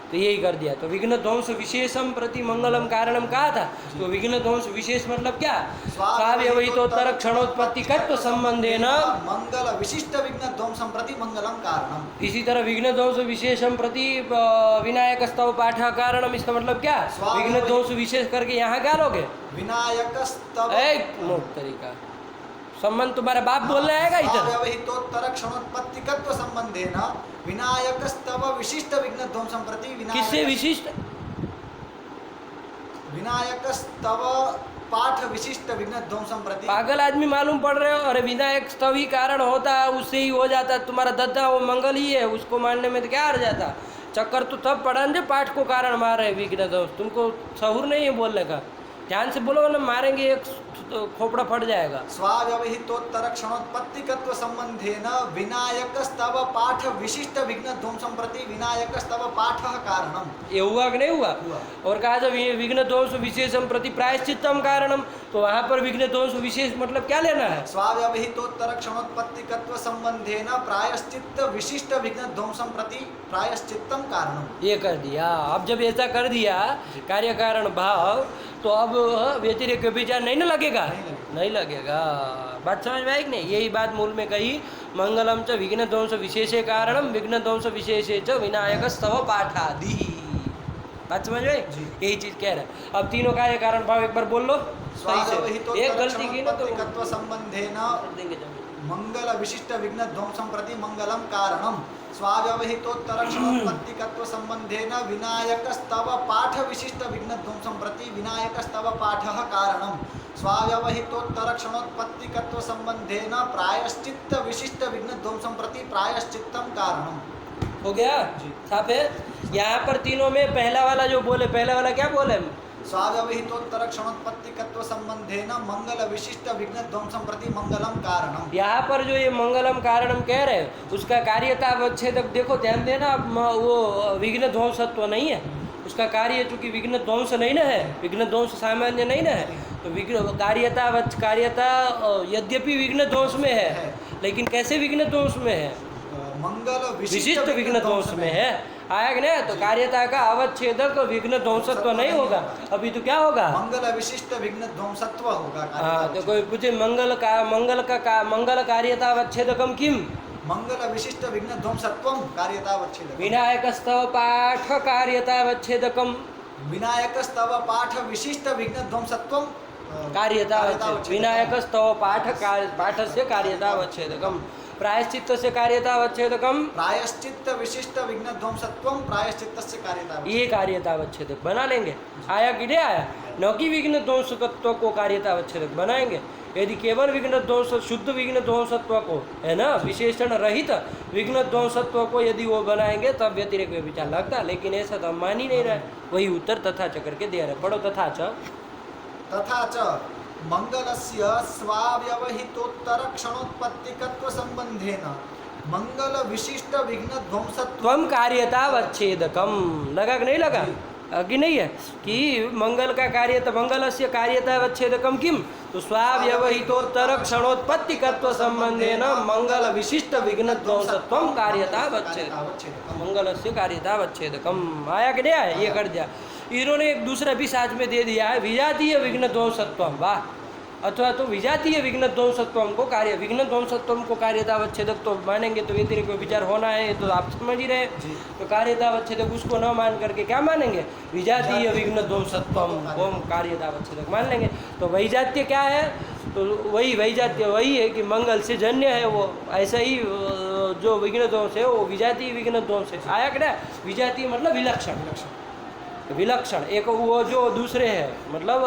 तो यही कर दिया। तो विघ्न ध्वंस विशेषम प्रति मंगलम कारणम कहा था, तो विघ्न ध्वंस विशेष मतलब क्या? स्वाव्यवहितोत्तर क्षणोत्पत्तिकत्व संबंधेन मंगल विशिष्ट विघ्न ध्वंसं प्रति मंगलम कारणम। इसी तरह विघ्न ध्वंस विशेषम प्रति विनायक स्तव पाठ कारणम, इसका मतलब क्या? विघ्न ध्वंस विशेष करके यहाँ क्या लोगे? विनायक स्तव तरीका संबंध तुम्हारा बाप बोलने आएगा इधर। स्वाव्यवहितोत्तर क्षणोत्पत्तिकत्व संबंधेन विनायक स्तव विशिष्ट विघ्न ध्वंसं प्रति किससे विशिष्ट? विनायक स्तव पाठ विशिष्ट विघ्न ध्वंसं प्रति। पागल आदमी मालूम पड़ रहे हो? अरे विनायक स्तव ही कारण होता है, उससे ही हो जाता। तुम्हारा दद्दा वो मंगल ही है, उसको मानने में तो क्या आ जाता? चक्कर तो तब पड़ा जो पाठ को कारण मार रहे विघ्न ध्वंस। तुमको सहूर नहीं है बोलने का, ध्यान से बोलो ना, मारेंगे एक तो खोपड़ा फट जाएगा। स्वाव्यवहितोत्तर क्षणोत्पत्तिकत्व संबंधेन विनायक स्तव पाठ विशिष्ट विघ्न ध्वंसं प्रति विनायक स्तव पाठ कारणम। ये हुआ कि नहीं हुआ? और कहा जब विघ्न ध्वंस विशेषम प्रति प्रायश्चित्तम कारणम, तो वहाँ पर विघ्न ध्वंस विशेष मतलब क्या लेना है? स्वाव्यवहितोत्तर क्षणोत्पत्तिकत्व संबंधेन प्रायश्चित्त विशिष्ट विघ्न ध्वंसं प्रति प्रायश्चित्तम कारणम। ये कर दिया। अब जब ऐसा कर दिया कार्य कारण भाव, तो अब व्यतिरेक व्यभिचार नहीं ना लगेगा? नहीं लगेगा। बात समझ में आई कि नहीं? यही बात मूल में कही, मंगलम च विघ्न ध्वंस विशेषे कारणम विघ्न ध्वंस विशेषे च विनायक स्तव पाठादि। बात समझ में? यही चीज कह रहे। अब तीनों कार्य कारण भाव एक बार बोल लो सही से। एक गलती की ना तो संबंधेन मंगल विशिष्ट विघ्न ध्वंसं प्रति मंगलम कारणम। स्वाव्यवहितोत्तर क्षणोत्पत्तिकत्व संबंधेन विनायक स्तव पाठ विशिष्ट विघ्न ध्वंसं प्रति विनायक स्तव पाठः कारणम। स्वाव्यवहितोत्तर क्षणोत्पत्तिकत्व संबंधेन प्रायश्चित्त विशिष्ट विघ्न ध्वंसं प्रति प्रायश्चित्तम कारणम। हो गया? साफ है? यहाँ पर तीनों में पहला वाला जो बोले, पहला वाला क्या बोले? स्वाव्यवहितोत्तर क्षणोत्पत्तिकत्व संबंधेन मंगल विशिष्ट विघ्न ध्वंसं प्रति मंगलम कारणम। यहाँ पर जो ये मंगलम कारणम कह रहे हैं, उसका कार्यता अवच्छेदक देखो, ध्यान देना, वो विघ्न ध्वंसत्व नहीं है उसका कार्य, चूंकि विघ्न ध्वंस नहीं ना है, विघ्न ध्वंस सामान्य नहीं ना है, तो विघ्न कार्यता यद्यपि विघ्न ध्वंस में है, लेकिन कैसे विघ्न ध्वंस में है? मंगल विशिष्ट विघ्न ध्वंस में है। आया कि नहीं? तो कार्यता का अवच्छेदक विघ्न ध्वंसत्व नहीं होगा। अभी तो क्या होगा? मंगल विशिष्ट विघ्न ध्वंसत्व होगा। हाँ, तो कोई पूछे मंगल कार्यता अवच्छेदकम किम? मंगल विशिष्ट विघ्न ध्वंसत्वम कार्यता अवच्छेदकम। विनायक स्तव पाठ कार्यता अवच्छेदकम। विनायक स्तव पाठ विशिष्ट विघ्न ध्वंसत्वम कार्यता विनायक स्तव पाठस्य कार्यता अवच्छेदकम। प्रायश्चित्त से कार्यता अवच्छेदकम। प्रायश्चित्त विशिष्ट विघ्न ध्वंसत्वम प्रायश्चित्त से कार्यता। ये कार्यता अवच्छेदक बना लेंगे। आया कि नहीं आया? न कि विघ्न ध्वंसत्व को कार्यता अवच्छेदक बनाएंगे। यदि केवल विघ्न ध्वंस शुद्ध विघ्न ध्वंसत्व को, है ना, विशेषण रहित विघ्न ध्वंसत्व को यदि वो बनाएंगे तब व्यतिरेक व्यभिचार लगता, लेकिन ऐसा तो हम मान ही नहीं रहे। वही उत्तर तथा च करके दे रहे। पढ़ो तथा च मंगलस्य स्वाव्यवहितोत्तर क्षणोत्पत्तिकत्व संबंधेन मंगल विशिष्ट विघ्न ध्वंसत्वम कार्यतावच्छेदकम। लगा कि नहीं लगा? कि नहीं है कि मंगल का कार्यता, मंगलस्य कार्यतावच्छेदकम किम? तो स्वाव्यवहितोत्तर क्षणोत्पत्तिकत्व संबंधेन मंगल विशिष्ट विघ्न ध्वंसत्वम कार्यतावच्छेदकम। मंगलस्य कार्यतावच्छेदकम। आया कि नहीं आया? ये कर दिया। इन्होंने एक दूसरा भी साथ में दे दिया है, विजातीय विघ्न ध्वंसत्वम। वाह! अथवा तो विजातीय विघ्न ध्वंसत्वम को कार्य, विघ्न ध्वंसत्वम को कार्यतावच्छेदक तो मानेंगे तो व्यतिरेक विचार होना है, तो आप समझ ही रहे। तो कार्यतावच्छेदक उसको न मान करके क्या मानेंगे? विजातीय विघ्न ध्वंसत्वम को कार्यतावच्छेदक मान लेंगे। तो वैजात्य क्या है? तो वही वैजात्य वही है कि मंगल से जन्य है वो। ऐसा ही जो विघ्न ध्वंस है वो विजातीय विघ्न ध्वंस है। आया क्या? विजातीय मतलब विलक्षण। विलक्षण एक वो जो दूसरे है, मतलब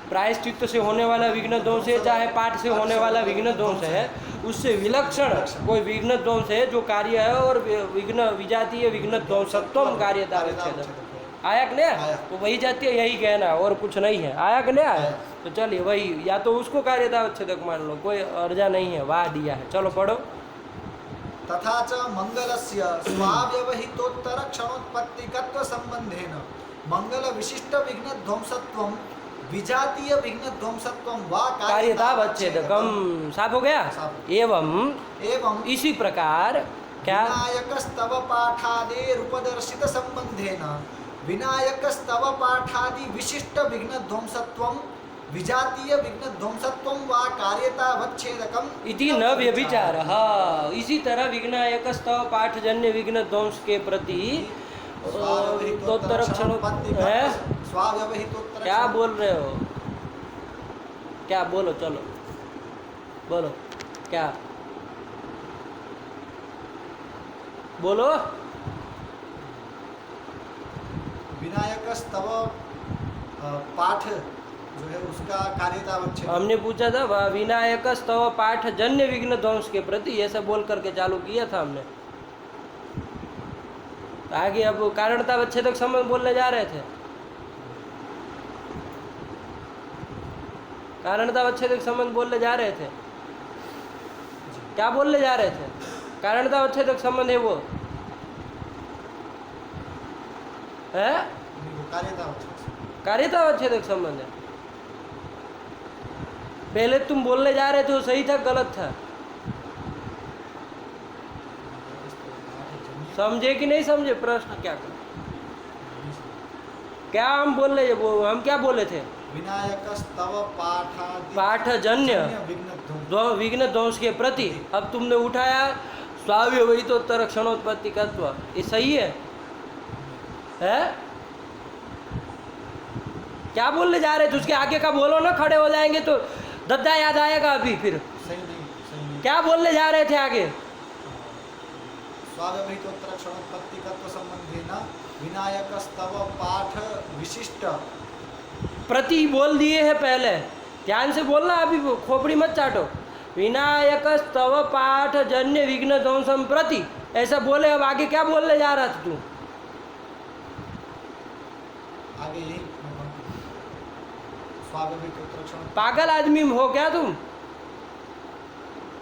प्रायश्चित्त से होने वाला विघ्न ध्वंस है, चाहे पाठ से होने वाला विघ्न ध्वंस है, उससे विलक्षण कोई विघ्न ध्वंस है जो कार्य है, और विघ्न विजातीय विघ्न ध्वंसत्वम कार्यता अवच्छेद आया कि नहीं आया? तो वही जाती है, यही कहना, और कुछ नहीं है। आया कि नहीं आया? तो चलिए वही, या तो उसको कार्यता अवच्छेदक मान लो, कोई अर्जा नहीं है, वाह दिया है। चलो पढ़ो। तथा च मंगलस्य स्वाव्यवहितोत्तर क्षणोत्पत्तिकत्व संबंधेन मंगल विशिष्ट विघ्न ध्वंसत्वम विजातीय विघ्न ध्वंसत्वम वा कार्यतावच्छेदकम। साफ हो गया। एवं इसी प्रकार क्या विनायकस्तव पाठादेरुपदर्शित संबंधेन विनायकस्तव पाठादि विशिष्ट विघ्न ध्वंसत्वम विजातीय विघ्न ध्वंसत्वम वा कार्यतावच्छेदकम इति न व्यभिचारः। इसी तरह विघ्नायकस्तव पाठजन्य विघ्न ध्वंस के प्रति क्या बोल रहे हो? क्या बोलो? चलो बोलो, क्या बोलो? विनायकस्तव पाठ जो है उसका कार्यतावच्छेद। हमने पूछा था विनायकस्तव पाठजन्य विघ्न ध्वंस के प्रति, ऐसा बोल करके चालू किया था हमने। आगे अब कारणतावच्छेदक संबंध बोलने जा रहे थे। कारणतावच्छेदक संबंध बोलने जा रहे थे। क्या बोलने जा रहे थे? कारणतावच्छेदक संबंध है वो है, कार्यतावच्छेदक संबंध है। पहले तुम बोलने जा रहे थे वो सही था गलत था? समझे कि नहीं समझे? प्रश्न क्या कर, क्या हम बोल रहे, वो हम क्या बोले थे? विनायकस्तव पाठजन्य विघ्न ध्वंस के प्रति। अब तुमने उठाया स्वाव्यवहितोत्तर क्षणोत्पत्ति तत्व, ये सही है? क्या बोलने जा रहे थे? उसके आगे का बोलो ना, खड़े हो जाएंगे तो दद्दा याद आएगा अभी फिर। सही नहीं। क्या बोलने जा रहे थे आगे? स्वाव्यवहितोत्तर क्षणोत्पत्तिकत्व संबंधेन विनायकस्तव पाठ विशिष्ट प्रति बोल दिए हैं पहले, ध्यान से बोलना, अभी खोपड़ी मत चाटो। विनायकस्तव पाठजन्य विघ्न ध्वंसम प्रति ऐसा बोले। अब आगे क्या बोलने जा रहा था तू? आगे यही स्वाव्यवहितोत्तर क्षण। पागल आदमी हो क्या तुम?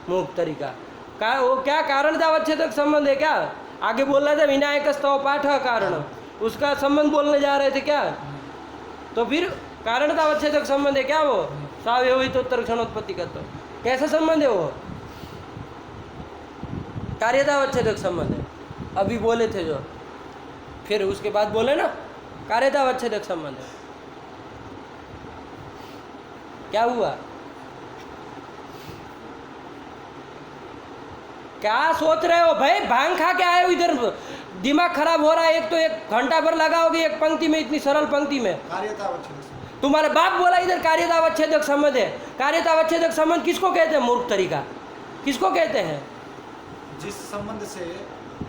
मूक तरीका का वो क्या कारणतावच्छेदक संबंध है क्या? आगे बोल रहा था विनायकस्तव पाठ कारण, उसका संबंध बोलने जा रहे थे क्या? तो फिर कारणतावच्छेदक संबंध है क्या वो? स्वाव्यवहितोत्तर क्षणोत्पत्ति का तो कैसा संबंध है वो? कार्यतावच्छेदक संबंध है। अभी बोले थे जो, फिर उसके बाद बोले ना कार्यतावच्छेदक संबंध है। क्या हुआ? क्या सोच रहे हो भाई? भांग खा के आए हो इधर, दिमाग खराब हो रहा है। एक तो 1 घंटा भर लगाओगे एक पंक्ति में, इतनी सरल पंक्ति में। कार्यतावच्छेदक तुम्हारे बाप बोला इधर कार्यतावच्छेदक संबंध है। कार्यतावच्छेदक संबंध किसको कहते हैं? मूर्ख तरीका किसको कहते हैं? जिस संबंध से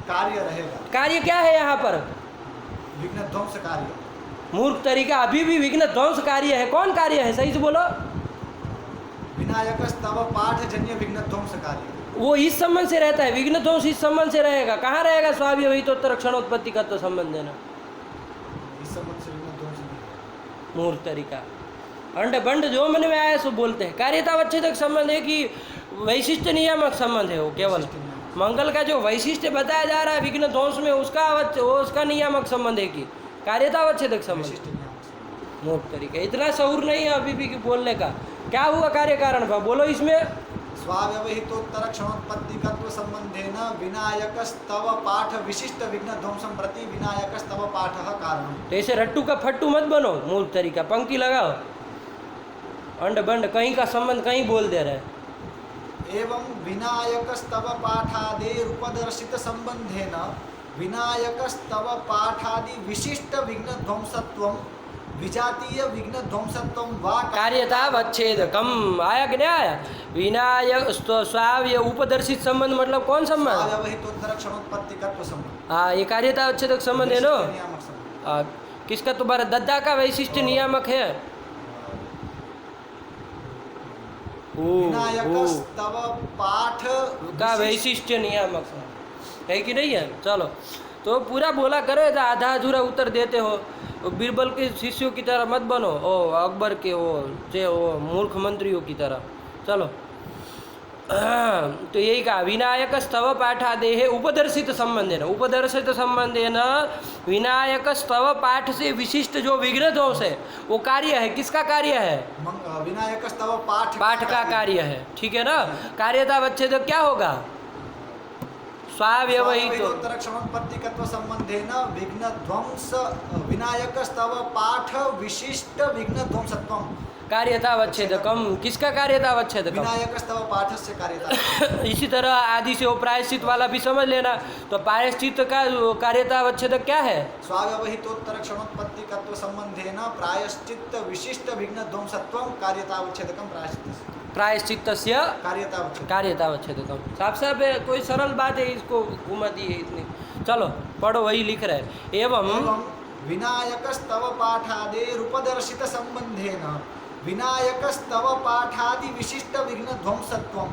कार्य रहेगा। कार्य क्या है यहाँ पर? विघ्न ध्वंस कार्य। मूर्ख तरीका, अभी भी विघ्न ध्वंस कार्य है। कौन कार्य है? सही से बोलो। विनायकस्तव पाठजन्य विघ्न ध्वंस कार्य, वो इस संबंध से रहता है। विघ्न दोष इस संबंध से रहेगा। कहाँ रहेगा? स्वाव्यवहितोत्तर क्षणोत्पत्ति का तो संबंध देना, इस संबंध से विघ्न ध्वंस नहीं। मूर्ख तरीका, अंड बंड जो मन में आया सो बोलते हैं। कार्यतावच्छेदक संबंध है कि वैशिष्ट नियामक संबंध है? वो केवल मंगल का जो वैशिष्ट बताया जा रहा है विघ्न ध्वंस में, उसका नियामक संबंध है कि कार्यतावच्छेदक संबंध? मूर्ख तरीका, इतना सहूर नहीं है अभी भी कि बोलने का। क्या हुआ कार्य कारण भाव? बोलो इसमें। स्वाव्यवहितोत्तर क्षणोत्पत्तिकत्व संबंधेन विनायकस्तव पाठ विशिष्ट विघ्न ध्वंसं प्रति विनायकस्तव पाठः कारणम्। तो ऐसे रट्टू का फट्टू मत बनो, मूल तरीका। पंक्ति लगाओ, अंड बंड कहीं का संबंध कहीं बोल दे रहे। एवं विनायकस्तव पाठादेरुपदर्शित संबंधेन विनायकस्तव पाठादि विशिष्ट विघ्न ध्वंसत्वं विजातीय विघ्न ध्वंसत्वं वा कार्यतावच्छेदकम। आया कि नहीं आया? विनायक स्वाव्य उपदर्शित संबंध मतलब कौन संबंध? स्वाव्यवहितोत्तर क्षणोत्पत्तिकत्व संबंध। हाँ, ये कार्यतावच्छेदक संबंध है नो। नियामक संबंध। किसका? तुम्हारा दद्दा का वैशिष्ट नियामक है। विनायकस्तव पाठ का वैशिष्ट्य नियामक है कि नहीं है। चलो तो पूरा बोला करो, ऐसा आधा अधूरा उत्तर देते हो। बीरबल के शिष्यों की तरह मत बनो, ओ अकबर के वो मूर्ख मंत्रियों की तरह। चलो तो यही कहा, विनायक स्तव पाठादेह उपदर्शित संबंधेन, उपदर्शित संबंधेन विनायक स्तव पाठ से विशिष्ट जो विघ्न दोष है वो कार्य है। किसका कार्य है? विनायकस्तव पाठ पाठ का कार्य है, ठीक है ना। कार्यता बच्चे तो क्या होगा? स्वाव्यवहित क्षणोत्पत्तिकत्व संबंधेन विघ्न ध्वंस विनायकस्तव पाठ विशिष्ट विघ्न ध्वंसत्वम कार्यतावच्छेदकम। किसका कार्यतावच्छेदकम? विनायकस्तव पाठस्य कार्यता। इसी तरह आदि से वो प्रायश्चित वाला भी समझ लेना। तो प्रायश्चित का कार्यतावच्छेदक क्या है? स्वाव्यवहितोत्तर क्षणोत्पत्तिकत्व संबंधेन प्रायश्चित्त विशिष्ट विघ्न ध्वंसत्वम कार्यतावच्छेदकम प्रायश्चित्तस्य कार्यतावच्छेदकम। साफ साफ है, कोई सरल बात है, इसको घुमा दी है इतनी। चलो पढ़ो, वही लिख रहे हैं। एवं विनायकस्तव पाठादेरुपदर्शित संबंधेन विनायकस्तव पाठादि विशिष्ट विघ्न ध्वंसत्वम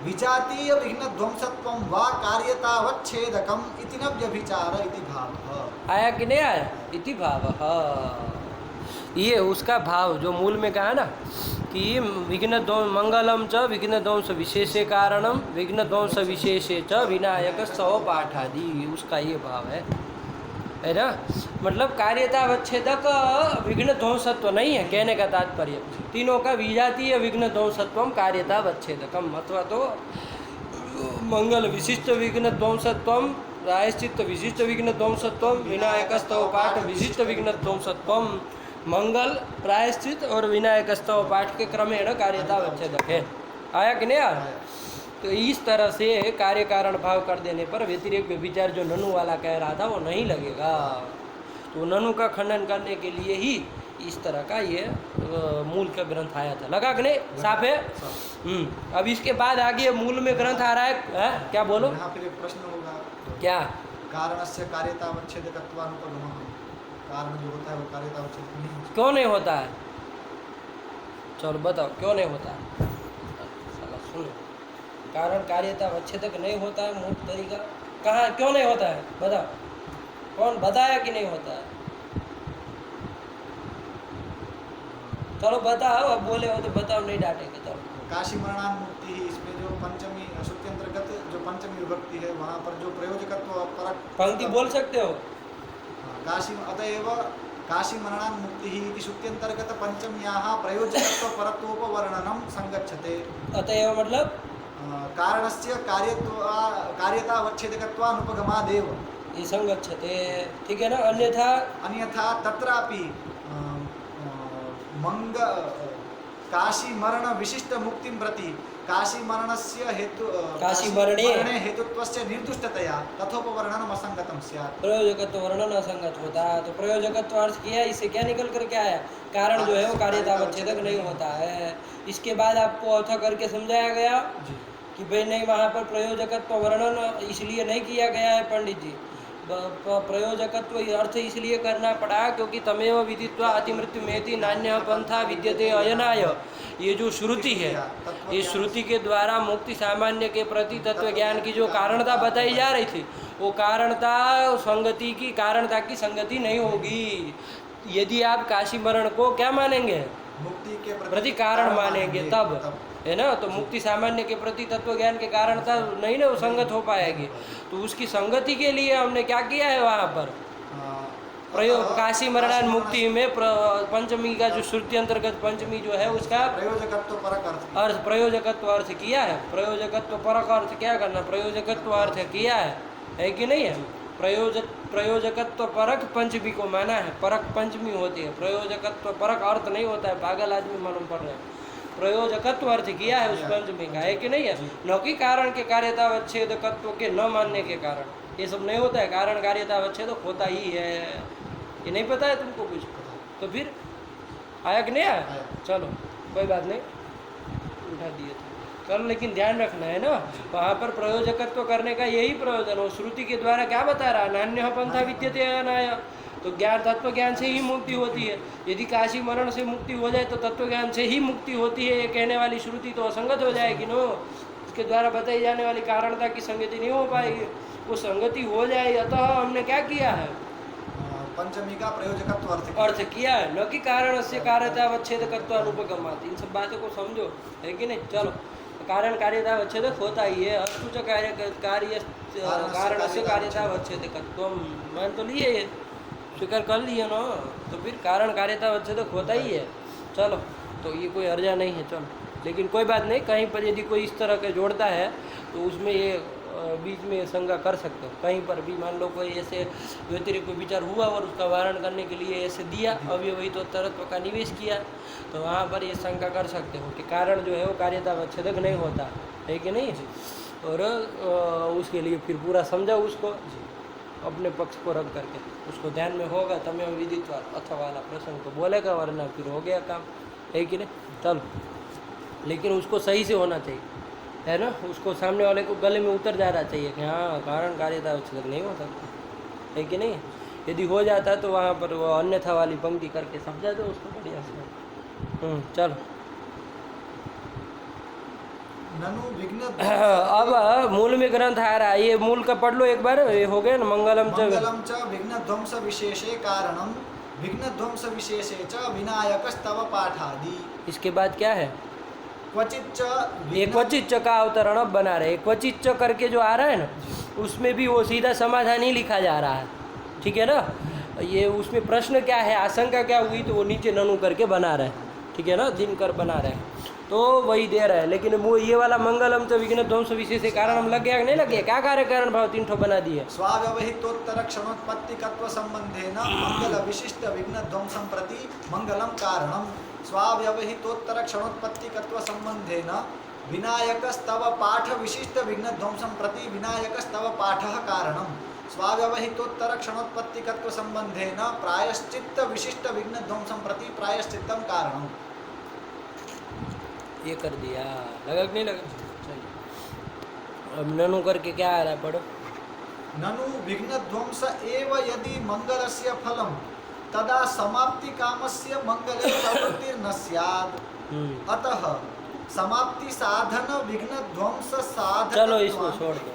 विजातीय विघ्न ध्वंसत्वम वा कार्यतावच्छेदकम इति न व्यभिचार इति भावः। आया कि नहीं आया? इति भावः, ये उसका भाव जो मूल में कहा ना कि विघ्न मंगलम च विघ्न ध्वंस विशेषे कारणम विघ्न ध्वंस विशेषे च विनायक स्तव पाठादि, उसका ये भाव है ना। मतलब कार्यतावच्छेदक विघ्न ध्वंसत्व नहीं है, कहने का तात्पर्य तीनों का विजातीय विघ्न ध्वंसत्वम कार्यतावच्छेदकम, अथवा तो मंगल विशिष्ट विघ्न ध्वंसत्वम, प्रायश्चित्त विशिष्ट विघ्न ध्वंसत्वम, विनायक स्तव पाठ विशिष्ट विघ्न ध्वंसत्वम। मंगल, प्रायश्चित और विनायक स्तव पाठ के क्रमेण कार्यतावच्छेदक है। आया कि नहीं आया? तो इस तरह से कार्य कारण भाव कर देने पर व्यतिरेक विचार जो ननु वाला कह रहा था वो नहीं लगेगा। तो ननु का खंडन करने के लिए ही इस तरह का ये मूल का ग्रंथ आया था। लगा कि नहीं? साफ है। अब इसके बाद आगे मूल में ग्रंथ आ रहा है, क्या बोलो? यहाँ फिर एक प्रश्न होगा, क्या? कारणस्य कार्यतावच्छेदकत्वानुपगमः, कारण जो होता है वो कार्यतावच्छेदक नहीं होता। क्यों नहीं होता है? चलो बताओ क्यों नहीं होता है। सुनो, कारण कार्यतावच्छेदक नहीं होता है, मूल तरीका कहाँ, क्यों नहीं होता है बताओ। कौन बताया कि नहीं होता है? चलो बताओ, अब बोले हो तो बताओ, नहीं डांटेंगे। चलो काशी मरणान मुक्ति ही, इसमें जो पंचमी श्रुति अंतर्गत जो पंचमी विभक्ति है वहाँ पर जो प्रयोजकत्व परक पंक्ति बोल सकते हो। काशी अतएव काशी मरणान मुक्ति ही इति श्रुति अंतर्गत पंचम्याः प्रयोजकत्व परत्वोपवर्णनम संगच्छते। अतएव मतलब कारणस्य कार्यतावच्छेदकत्वानुपगमादेव ये संगच्छते, ठीक है ना। अन्यथा तत्रापि मंग काशी मरण विशिष्ट मुक्तिं प्रति काशी मरणस्य हेतु काशी मरणे हेतुत्वस्य निर्दुष्टतया तथोपवर्णनम असंगतम स्यात्। प्रयोजकत्व वर्णन असंगत होता है। तो प्रयोजकत्व अर्थ किया, इससे क्या निकल कर के आया? कारण जो है वो कार्यतावच्छेदक नहीं होता है। इसके बाद आपको औथा करके समझाया गया कि भाई नहीं, वहाँ पर प्रयोजकत्व वर्णन इसलिए नहीं किया गया है पंडित जी। प्रयोजकत्व अर्थ इसलिए करना पड़ा क्योंकि तमेव विदित्वा अतिमृत्यु मेति नान्य पंथा विद्यते अयनाय, ये जो श्रुति है, इस श्रुति के द्वारा मुक्ति सामान्य के प्रति तत्व ज्ञान की जो कारणता बताई जा रही थी, वो कारणता की संगति नहीं होगी। यदि आप काशी मरण को क्या मानेंगे? मुक्ति के प्रति कारण मानेंगे तब, है ना। तो मुक्ति सामान्य के प्रति तत्व ज्ञान के कारणता नहीं ना, वो संगत हो पाएगी। तो उसकी संगति के लिए हमने क्या किया है वहाँ पर? प्रयोग काशी मरणान मुक्ति में पंचमी का जो श्रुति अंतर्गत पंचमी जो है उसका प्रयोजकत्व परक अर्थ प्रयोजकत्व अर्थ किया है। प्रयोजकत्व परक अर्थ क्या करना? प्रयोजकत्व अर्थ किया है कि नहीं है? प्रयोजकत्व परक पंचमी को माना है, परक पंचमी होती है, प्रयोजकत्व परक अर्थ नहीं होता है। पागल आदमी मालूम पड़ रहे हैं। प्रयोजकत्व अर्थ किया है उस पंचमी का, है कि नहीं है? न कि कारण के कार्यतावच्छेदकत्व के न मानने के कारण ये सब नहीं होता है। कारण कार्यतावच्छेदक होता ही है, ये नहीं पता है तुमको कुछ? तो फिर आया कि नहीं आया? चलो कोई बात नहीं, उठा दिए थे। चलो लेकिन ध्यान रखना है ना, वहाँ पर प्रयोजकत्व करने का यही प्रयोजन हो। श्रुति के द्वारा क्या बता रहा है? नान्य पंथा विद्यते अयनाय, तो ज्ञान तत्व ज्ञान से ही मुक्ति होती है। यदि काशी मरण से मुक्ति हो जाए तो तत्व ज्ञान से ही मुक्ति होती है, ये कहने वाली श्रुति तो असंगत हो जाएगी नो। इसके द्वारा बताई जाने वाली कारणता की संगति नहीं हो पाएगी। वो संगति हो जाए, अतः हमने क्या किया है, पंचमी का प्रयोजकत्व अर्थ किया है, न कि कारण से कार्यता अवच्छेद कर्ता अनुपगमात। इन सब बातों को समझो, है कि नहीं। चलो, कारण कार्यता अवच्छेद होता ही है। अस्तु च कार्य कारण से कार्यता अवच्छेद कर्तव्य मान तो लिए, स्वीकार कर लिए ना, तो फिर कारण कार्यता अवच्छेद होता ही है। चलो, तो ये कोई अर्जा नहीं है। चलो, लेकिन कोई बात नहीं, कहीं पर यदि कोई इस तरह के जोड़ता है तो उसमें ये बीच में शंका कर सकते हो। कहीं पर भी मान लो कोई ऐसे व्यतिरिक्त कोई विचार हुआ और उसका वारण करने के लिए ऐसे दिया, अव्यवही तो तरत्व का निवेश किया, तो वहाँ पर ये शंका कर सकते हो कि कारण जो है वो कार्यता अवच्छेदक नहीं होता है कि नहीं। और उसके लिए फिर पूरा समझाओ उसको, अपने पक्ष को रख करके उसको ध्यान में होगा तमें विदित्वा अथवा वाला प्रसंग को बोलेगा, वरना फिर हो गया काम, है कि नहीं। चलो, लेकिन उसको सही से होना चाहिए, है ना। उसको सामने वाले को गले में उतर जाना चाहिए कि हाँ कारण कार्यता अवच्छेदक नहीं हो सकता, है कि नहीं। यदि हो जाता तो वहाँ पर वो अन्यथा वाली पंक्ति करके समझा दो उसको बढ़िया से। चलो, ननु विघ्न अब मूल में ग्रंथ आ रहा है, ये मूल का पढ़ लो एक बार। ये हो गया ना, मंगलम च विघ्न ध्वंस विशेषे कारणम विघ्न ध्वंस विशेषे च विनायकस्तव पाठादि। इसके बाद क्या है, क्वचित एक क्वचित च का अवतरण अब बना रहे। क्वचित च करके जो आ रहा है ना, उसमें भी वो सीधा समाधान ही लिखा जा रहा है, ठीक है ना। ये उसमें प्रश्न क्या है, आशंका क्या हुई, तो वो नीचे ननु करके बना रहे, ठीक है ना, दिनकर बना रहे, तो वही दे रहा है। लेकिन वो ये वाला मंगलम तो विघ्न ध्वंस विशेष से कारण हम लग गया कि नहीं लग गया, क्या कार्य कारण भाव 3 ठो बना दिए। स्वाव्यवहितोत्तर क्षणोत्पत्तिकत्व संबंधेन मंगल विशिष्ट विघ्न ध्वंसं प्रति मंगलम कारणम। स्वाव्यवहितोत्तर क्षणोत्पत्तिकत्व संबंधेन विनायकस्तव पाठ विशिष्ट विघ्न ध्वंसं प्रति विनायकस्तव पाठः कारणम। स्वाव्यवहितोत्तर क्षणोत्पत्तिकत्व संबंधेन प्रायश्चित्त विशिष्ट विघ्न ध्वंसं प्रति प्रायश्चित्तम कारणम। ये कर दिया, लगा कि नहीं लगा। चलिए, अब ननु करके क्या आ रहा है, पढ़ो। ननु विघ्न ध्वंस एव यदि मंगलस्य फलम तदा समाप्ति कामस्य मंगले प्रवृत्तिर्न स्यात्। अतः समाप्ति साधन विघ्न ध्वंस साधन। चलो इसको छोड़ दो,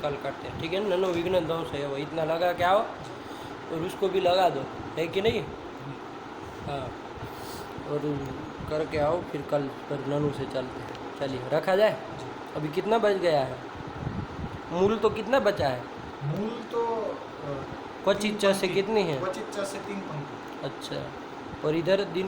कल करते हैं, ठीक है। ननु विघ्न ध्वंस है, वो इतना लगा क्या हो, और उसको भी लगा दो, है कि नहीं। हाँ, और करके आओ, फिर कल पर ननु से चलते हैं। चलिए, रखा जाए। अभी कितना बच गया है, मूल तो कितना बचा है, मूल तो क्वचित च से कितनी है, क्वचित च से 3 पंक्ति। अच्छा, और इधर दिन